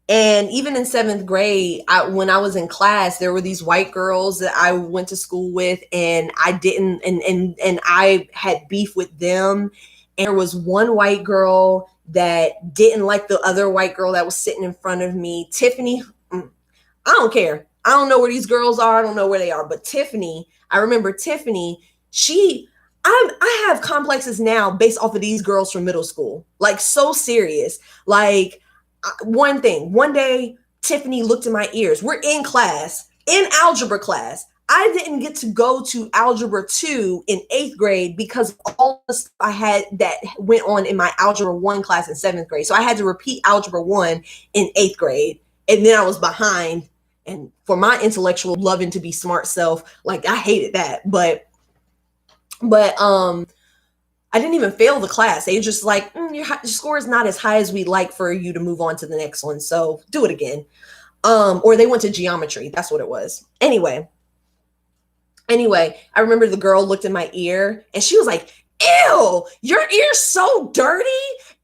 And even in 7th grade, when I was in class, there were these white girls that I went to school with, and I didn't, and I had beef with them. And there was one white girl that didn't like the other white girl that was sitting in front of me. Tiffany, I don't care. I don't know where these girls are. I don't know where they are. But Tiffany, I remember Tiffany, I have complexes now based off of these girls from middle school. Like, so serious. Like, one day, Tiffany looked in my ears. We're in class, in algebra class. I didn't get to go to algebra 2 in 8th grade because of all the stuff I had that went on in my algebra 1 class in 7th grade. So I had to repeat algebra 1 in 8th grade. And then I was behind. And for my intellectual, loving to be smart self, like, I hated that. But I didn't even fail the class. They just like, your score is not as high as we'd like for you to move on to the next one. So do it again. Or they went to geometry. That's what it was. Anyway, I remember the girl looked in my ear and she was like, ew, your ear's so dirty.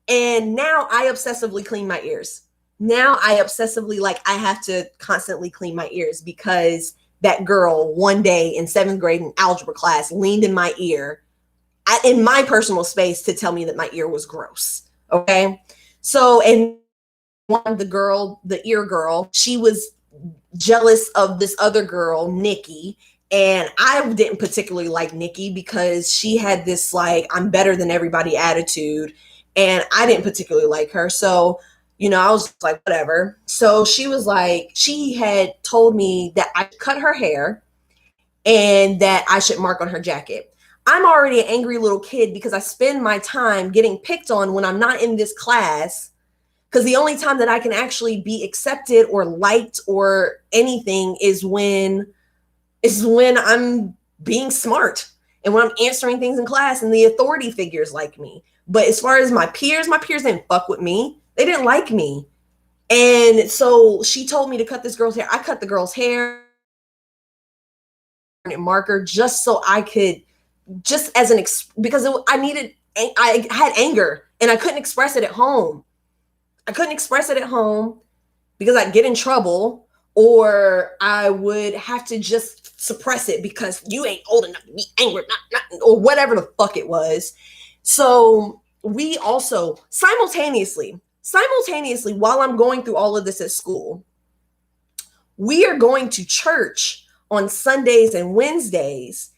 And now I obsessively clean my ears. Now I obsessively, like, I have to constantly clean my ears because that girl one day in 7th grade in algebra class leaned in my ear in my personal space to tell me that my ear was gross. Okay. So, and the ear girl, she was jealous of this other girl, Nikki. And I didn't particularly like Nikki because she had this, like, I'm better than everybody attitude. And I didn't particularly like her. So, I was like, whatever. So she was like, she had told me that I cut her hair and that I should mark on her jacket. I'm already an angry little kid because I spend my time getting picked on when I'm not in this class, because the only time that I can actually be accepted or liked or anything is when I'm being smart and when I'm answering things in class and the authority figures like me. But as far as my peers didn't fuck with me. They didn't like me. And so she told me to cut this girl's hair. I cut the girl's hair and marker just so I could, just as because I had anger and I couldn't express it at home. Because I'd get in trouble, or I would have to just suppress it because you ain't old enough to be angry, or whatever the fuck it was. So we also simultaneously, while I'm going through all of this at school, we are going to church on Sundays and Wednesdays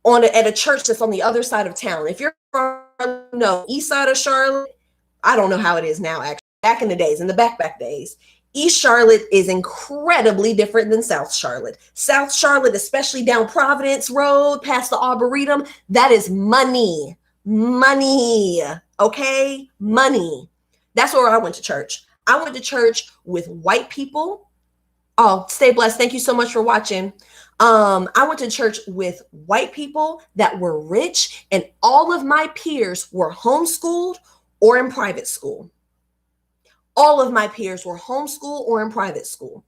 at a church that's on the other side of town. If you're from east side of Charlotte, I don't know how it is now, actually. Back in the days, in the back days, East Charlotte is incredibly different than South Charlotte. South Charlotte, especially down Providence Road, past the Arboretum, that is money. Okay? Money. That's where I went to church. I went to church with white people. Oh, stay blessed. Thank you so much for watching. I went to church with white people that were rich, and all of my peers were homeschooled or in private school. All of my peers were homeschooled or in private school.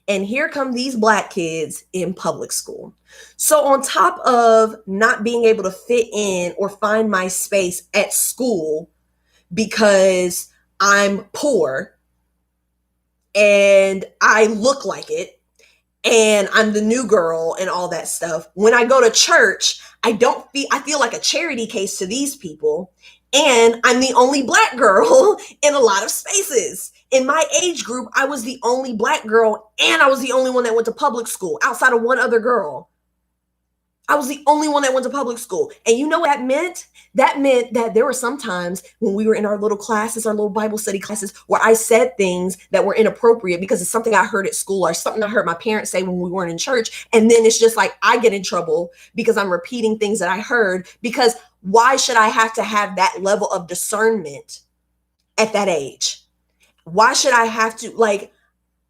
And here come these Black kids in public school. So on top of not being able to fit in or find my space at school because I'm poor and I look like it and I'm the new girl and all that stuff, when I go to church, I feel like a charity case to these people. And I'm the only Black girl in a lot of spaces. In my age group, I was the only Black girl, and I was the only one that went to public school outside of one other girl. I was the only one that went to public school. And you know what that meant? That meant that there were some times when we were in our little classes, our little Bible study classes, where I said things that were inappropriate because it's something I heard at school or something I heard my parents say when we weren't in church. And then it's just like I get in trouble because I'm repeating things that I heard, because why should I have to have that level of discernment at that age? Why should I have to, like,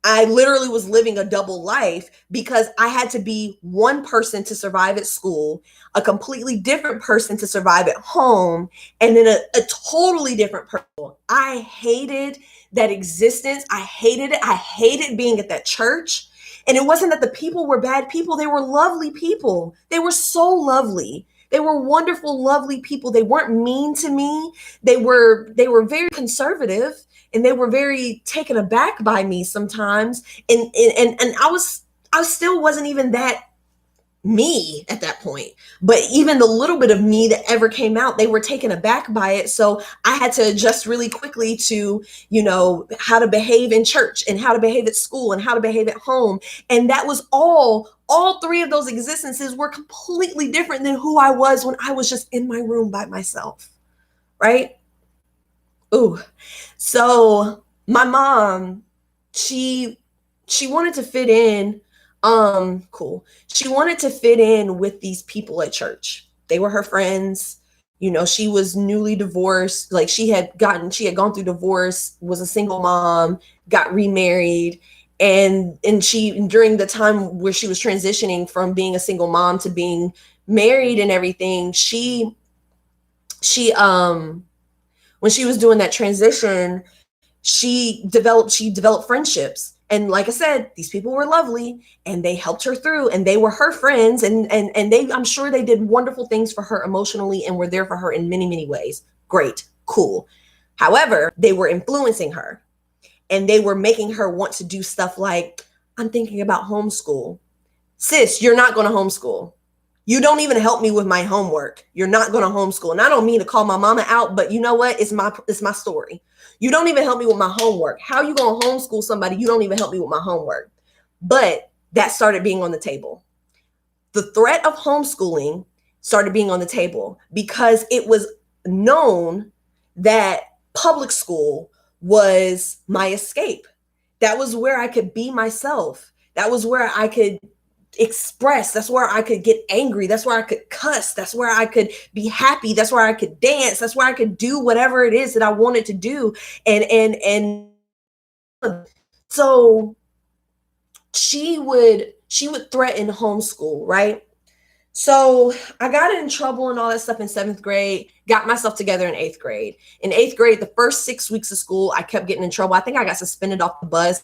I literally was living a double life because I had to be one person to survive at school, a completely different person to survive at home, and then a totally different person. I hated that existence. I hated it. I hated being at that church. And it wasn't that the people were bad people. They were lovely people. They were so lovely. They were wonderful, lovely people. They weren't mean to me. They were very conservative. And they were very taken aback by me sometimes. And I still wasn't even that me at that point. But even the little bit of me that ever came out, they were taken aback by it. So I had to adjust really quickly to, how to behave in church and how to behave at school and how to behave at home. And that was all three of those existences were completely different than who I was when I was just in my room by myself. Right? Ooh. So my mom, she wanted to fit in. Cool. She wanted to fit in with these people at church. They were her friends. She was newly divorced. Like she had gone through divorce, was a single mom, got remarried. And during the time where she was transitioning from being a single mom to being married and everything, when she was doing that transition, she developed friendships. And like I said, these people were lovely and they helped her through, and they were her friends, and I'm sure they did wonderful things for her emotionally and were there for her in many, many ways. Great, cool. However, they were influencing her and they were making her want to do stuff like, I'm thinking about homeschool. Sis, you're not going to homeschool. You don't even help me with my homework. You're not going to homeschool. And I don't mean to call my mama out, but you know what? It's my story. You don't even help me with my homework. How are you going to homeschool somebody? You don't even help me with my homework. But that started being on the table. The threat of homeschooling started being on the table because it was known that public school was my escape. That was where I could be myself. That was where I could express. That's where I could get angry. That's where I could cuss. That's where I could be happy. That's where I could dance. That's where I could do whatever it is that I wanted to do. And so she would threaten homeschool, right? So I got in trouble and all that stuff in 7th grade, got myself together in 8th grade. In 8th grade, the first 6 weeks of school, I kept getting in trouble. I think I got suspended off the bus,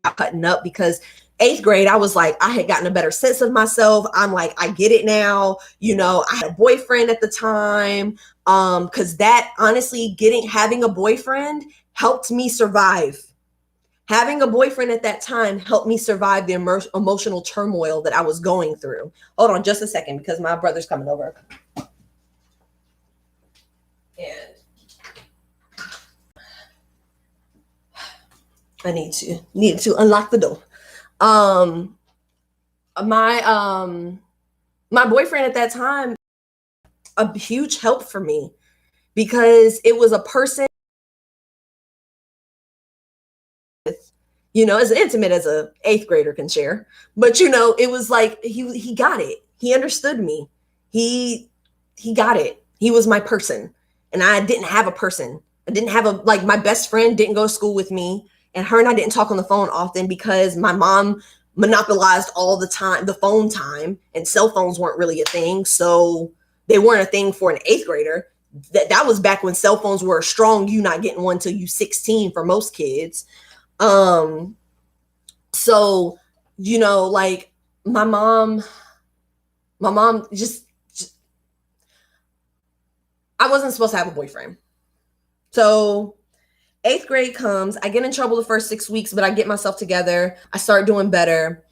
cutting up, because 8th grade, I was like, I had gotten a better sense of myself. I'm like, I get it now. I had a boyfriend at the time. Because that, honestly, having a boyfriend helped me survive. Having a boyfriend at that time helped me survive the emotional turmoil that I was going through. Hold on just a second, because my brother's coming over. And I need to unlock the door. My boyfriend at that time, a huge help for me, because it was a person, as intimate as a 8th grader can share, but it was like he got it. He understood me. He got it. He was my person, and I didn't have a person. I didn't have my best friend didn't go to school with me, and her and I didn't talk on the phone often because my mom monopolized all the time, the phone time, and cell phones weren't really a thing. So they weren't a thing for an 8th grader. That was back when cell phones were strong. You not getting one till you 16 for most kids. So, like my mom just I wasn't supposed to have a boyfriend. So 8th grade comes, I get in trouble the first 6 weeks, but I get myself together. I start doing better.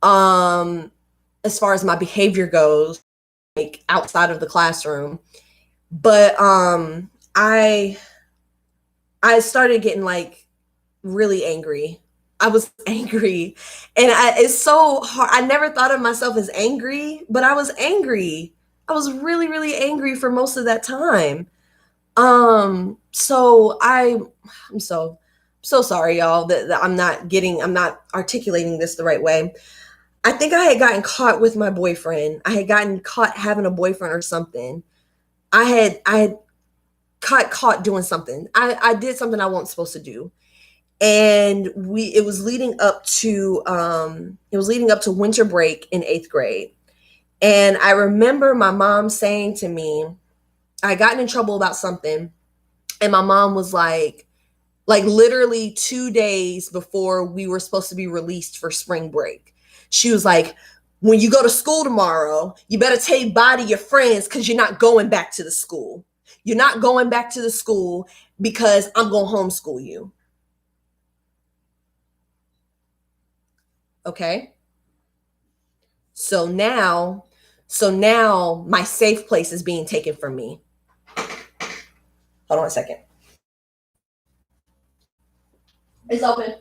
As far as my behavior goes, like outside of the classroom. But I started getting like really angry. I was angry. And it's so hard. I never thought of myself as angry, but I was angry. I was really, really angry for most of that time. So I'm so sorry, y'all, that I'm not articulating this the right way. I think I had gotten caught with my boyfriend. I had gotten caught having a boyfriend or something. I had caught doing something. I did something I wasn't supposed to do. And it was leading up to winter break in 8th grade. And I remember my mom saying to me, I had gotten in trouble about something, and my mom was like literally 2 days before we were supposed to be released for spring break. She was like, when you go to school tomorrow, you better say bye to your friends because you're not going back to the school. You're not going back to the school because I'm going to homeschool you. Okay. So now my safe place is being taken from me. Hold on a second. It's open.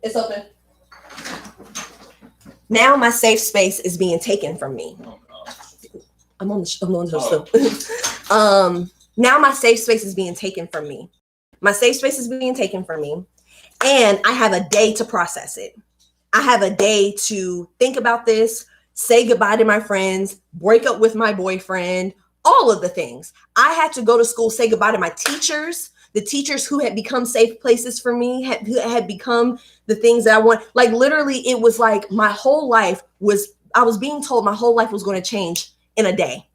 It's open. Now my safe space is being taken from me. I'm on the still. Now my safe space is being taken from me. My safe space is being taken from me. And I have a day to process it. I have a day to think about this, say goodbye to my friends, break up with my boyfriend, all of the things. I had to go to school, say goodbye to my teachers, the teachers who had become safe places for me, had become the things that I want. Like literally, it was like my whole life I was being told my whole life was going to change in a day.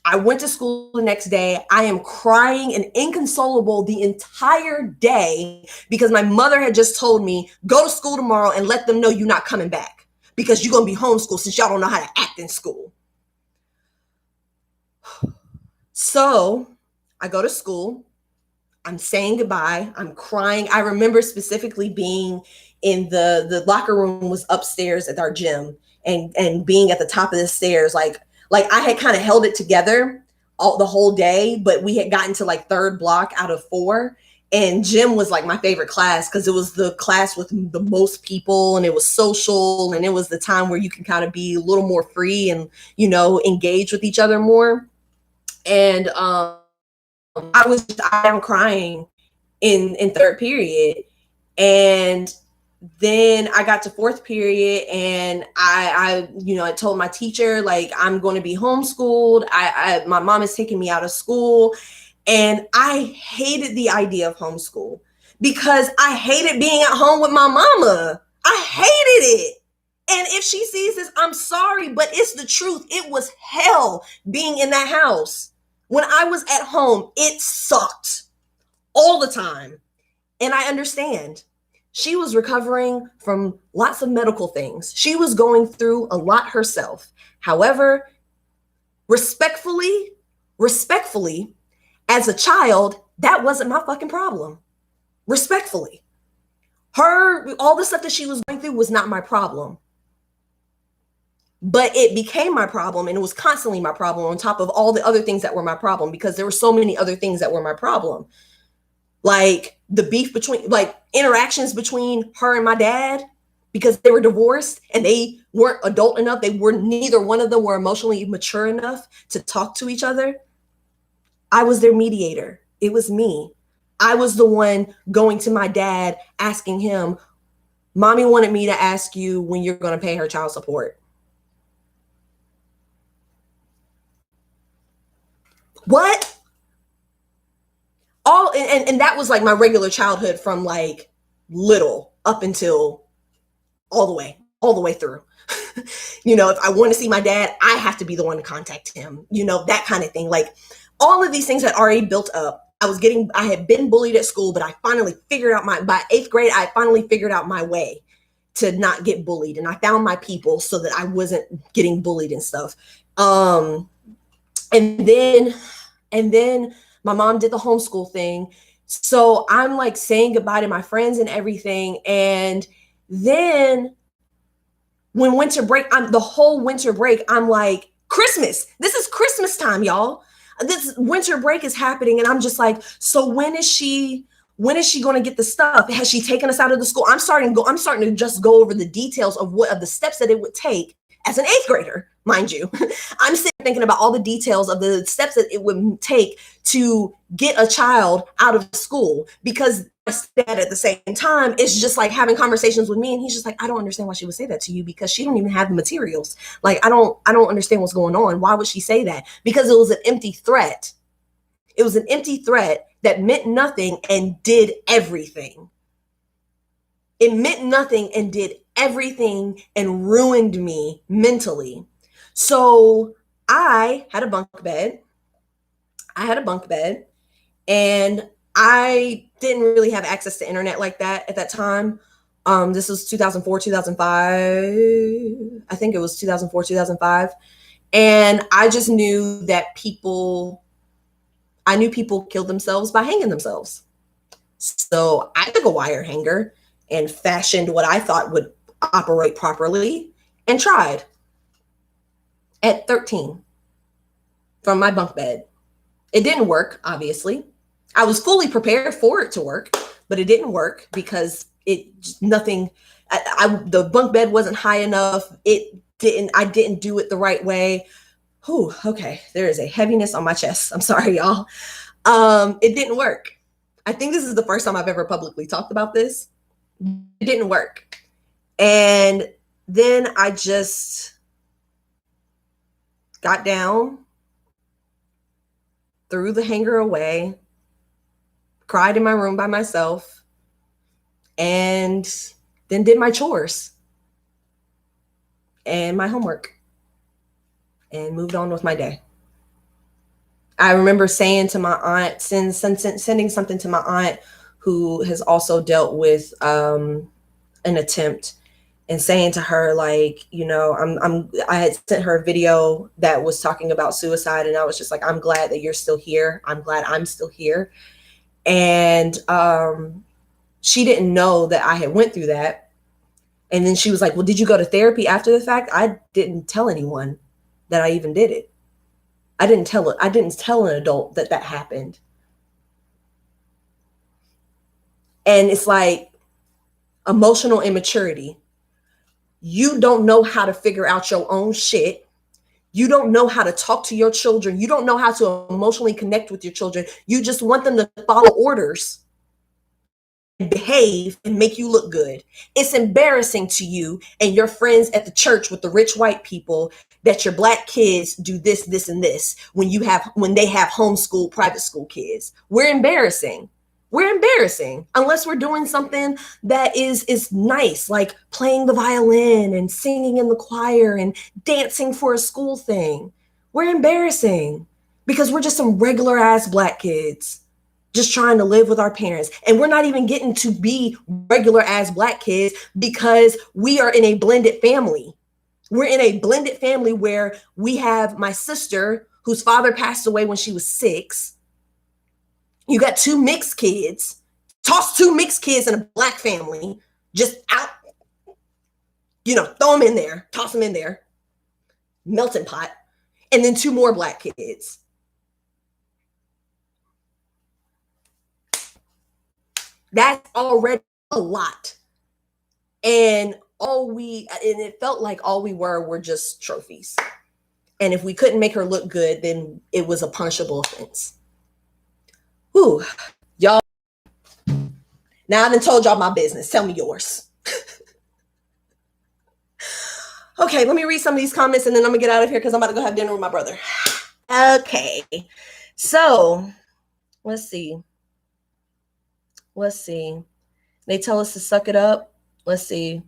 I went to school the next day. I am crying and inconsolable the entire day because my mother had just told me, go to school tomorrow and let them know you're not coming back because you're going to be homeschooled since y'all don't know how to act in school. So I go to school. I'm saying goodbye. I'm crying. I remember specifically being in the locker room was upstairs at our gym and being at the top of the stairs, like I had kind of held it together the whole day, but we had gotten to like 3rd block out of 4. And gym was like my favorite class because it was the class with the most people and it was social. And it was the time where you can kind of be a little more free and, engage with each other more. And I'm crying in 3rd period. And then I got to 4th period and I told my teacher, like, I'm going to be homeschooled. My mom is taking me out of school. And I hated the idea of homeschool because I hated being at home with my mama. I hated it. And if she sees this, I'm sorry, but it's the truth. It was hell being in that house. When I was at home, it sucked all the time. And I understand. She was recovering from lots of medical things. She was going through a lot herself. However, respectfully, as a child, that wasn't my fucking problem. Respectfully. All the stuff that she was going through was not my problem. But it became my problem, and it was constantly my problem on top of all the other things that were my problem because there were so many other things that were my problem. Like the beef interactions between her and my dad because they were divorced and they weren't adult enough. Neither one of them were emotionally mature enough to talk to each other. I was their mediator. It was me. I was the one going to my dad asking him, Mommy wanted me to ask you when you're going to pay her child support. What? And that was like my regular childhood from like little up until all the way through. If I want to see my dad, I have to be the one to contact him, that kind of thing. Like all of these things had already built up. I had been bullied at school, but I finally figured out by 8th grade, I finally figured out my way. to not get bullied, and I found my people so that I wasn't getting bullied and stuff. And then my mom did the homeschool thing. So I'm like saying goodbye to my friends and everything. And then when winter break, the whole winter break, I'm like, Christmas. This is Christmas time, y'all. This winter break is happening. And I'm just like, so when is she going to get the stuff? Has she taken us out of the school? I'm starting to just go over the details of the steps that it would take as an 8th grader, mind you. I'm sitting thinking about all the details of the steps that it would take to get a child out of school, because that at the same time is just like having conversations with me, and he's just like, I don't understand why she would say that to you, because she don't even have the materials. Like, I don't understand what's going on. Why would she say that? Because it was an empty threat. It was an empty threat that meant nothing and did everything. It meant nothing and did everything and ruined me mentally. So I had a bunk bed. And I didn't really have access to internet like that at that time. This was 2004, 2005. I think it was 2004, 2005. And I just knew that people killed themselves by hanging themselves. So I took a wire hanger and fashioned what I thought would operate properly and tried at 13 from my bunk bed. It didn't work, obviously. I was fully prepared for it to work, but it didn't work because the bunk bed wasn't high enough. I didn't do it the right way. Whew, okay, there is a heaviness on my chest. I'm sorry, y'all. It didn't work. I think this is the first time I've ever publicly talked about this. It didn't work. And then I just got down, threw the hanger away, cried in my room by myself, and then did my chores and my homework and moved on with my day. I remember saying to my aunt, sending something to my aunt who has also dealt with an attempt, and saying to her, like, you know, I had sent her a video that was talking about suicide, and I was just like, I'm glad that you're still here. I'm glad I'm still here. And she didn't know that I had went through that. And then she was like, well, did you go to therapy after the fact? I didn't tell anyone that I even did it. I didn't tell an adult that happened. And it's like emotional immaturity. You don't know how to figure out your own shit. You don't know how to talk to your children. You don't know how to emotionally connect with your children. You just want them to follow orders and behave and make you look good. It's embarrassing to you and your friends at the church with the rich white people that your black kids do this, this, and this when they have homeschool private school kids. We're embarrassing. We're embarrassing unless we're doing something that is nice, like playing the violin and singing in the choir and dancing for a school thing. We're embarrassing because we're just some regular ass black kids just trying to live with our parents. And we're not even getting to be regular ass black kids because we are in a blended family. We're in a blended family where we have my sister whose father passed away when she was 6. You got 2 mixed kids. Toss 2 mixed kids in a black family. Just out, throw them in there. Toss them in there. Melting pot. And then 2 more black kids. That's already a lot. And it felt like all we were just trophies. And if we couldn't make her look good, then it was a punishable offense. Whew, y'all. Now I done told y'all my business. Tell me yours. Okay, let me read some of these comments and then I'm gonna get out of here because I'm about to go have dinner with my brother. Okay, so let's see. They tell us to suck it up. Let's see.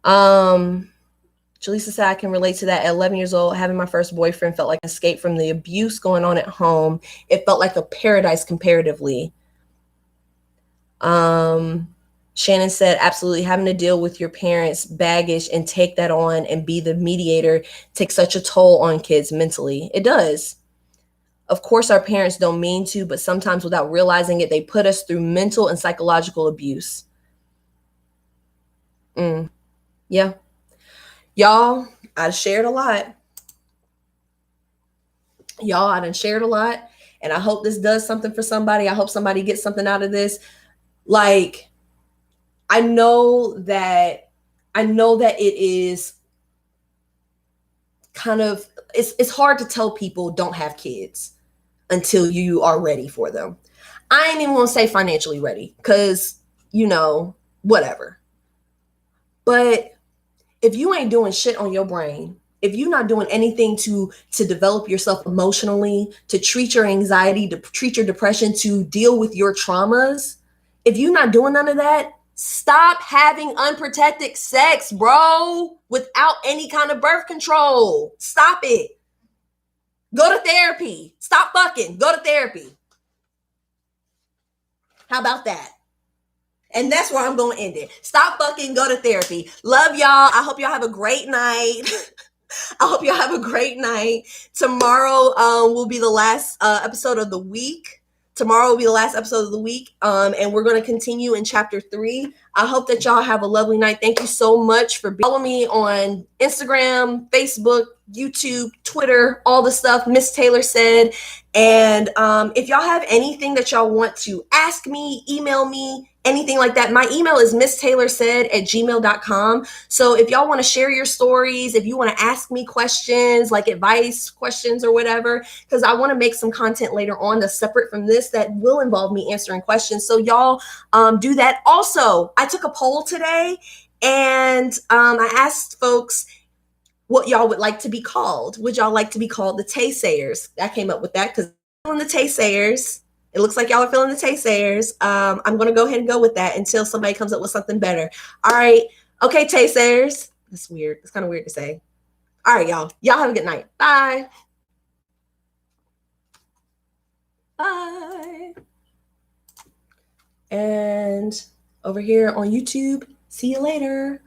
Jaleesa said, I can relate to that. At 11 years old, having my first boyfriend felt like an escape from the abuse going on at home. It felt like a paradise comparatively. Shannon said, absolutely, having to deal with your parents' baggage and take that on and be the mediator takes such a toll on kids mentally. It does. Of course, our parents don't mean to, but sometimes without realizing it, they put us through mental and psychological abuse. Yeah. Y'all, I shared a lot. Y'all, I done shared a lot. And I hope this does something for somebody. I hope somebody gets something out of this. Like, I know that it is kind of, it's hard to tell people don't have kids until you are ready for them. I ain't even gonna say financially ready, because, whatever. But if you ain't doing shit on your brain, if you're not doing anything to develop yourself emotionally, to treat your anxiety, to treat your depression, to deal with your traumas, if you're not doing none of that, stop having unprotected sex, bro, without any kind of birth control. Stop it. Go to therapy. Stop fucking. Go to therapy. How about that? And that's where I'm going to end it. Stop fucking, go to therapy. Love y'all. I hope y'all have a great night. I hope y'all have a great night. Tomorrow will be the last episode of the week. Tomorrow will be the last episode of the week. And we're going to continue in chapter 3. I hope that y'all have a lovely night. Thank you so much for following me on Instagram, Facebook, YouTube, Twitter, all the stuff, MissTaylorSaid. And if y'all have anything that y'all want to ask me, email me, anything like that, my email is misstaylorsaid@gmail.com. So if y'all want to share your stories, if you want to ask me questions, like advice questions or whatever, because I want to make some content later on that's separate from this that will involve me answering questions. So y'all do that. Also, I took a poll today, and I asked folks what y'all would like to be called. Would y'all like to be called the Taysayers? I came up with that because I'm the Taysayers. It looks like y'all are feeling the Taysayers. I'm going to go ahead and go with that until somebody comes up with something better. All right. Okay, Taysayers. That's weird. It's kind of weird to say. All right, y'all. Y'all have a good night. Bye. Bye. And over here on YouTube, see you later.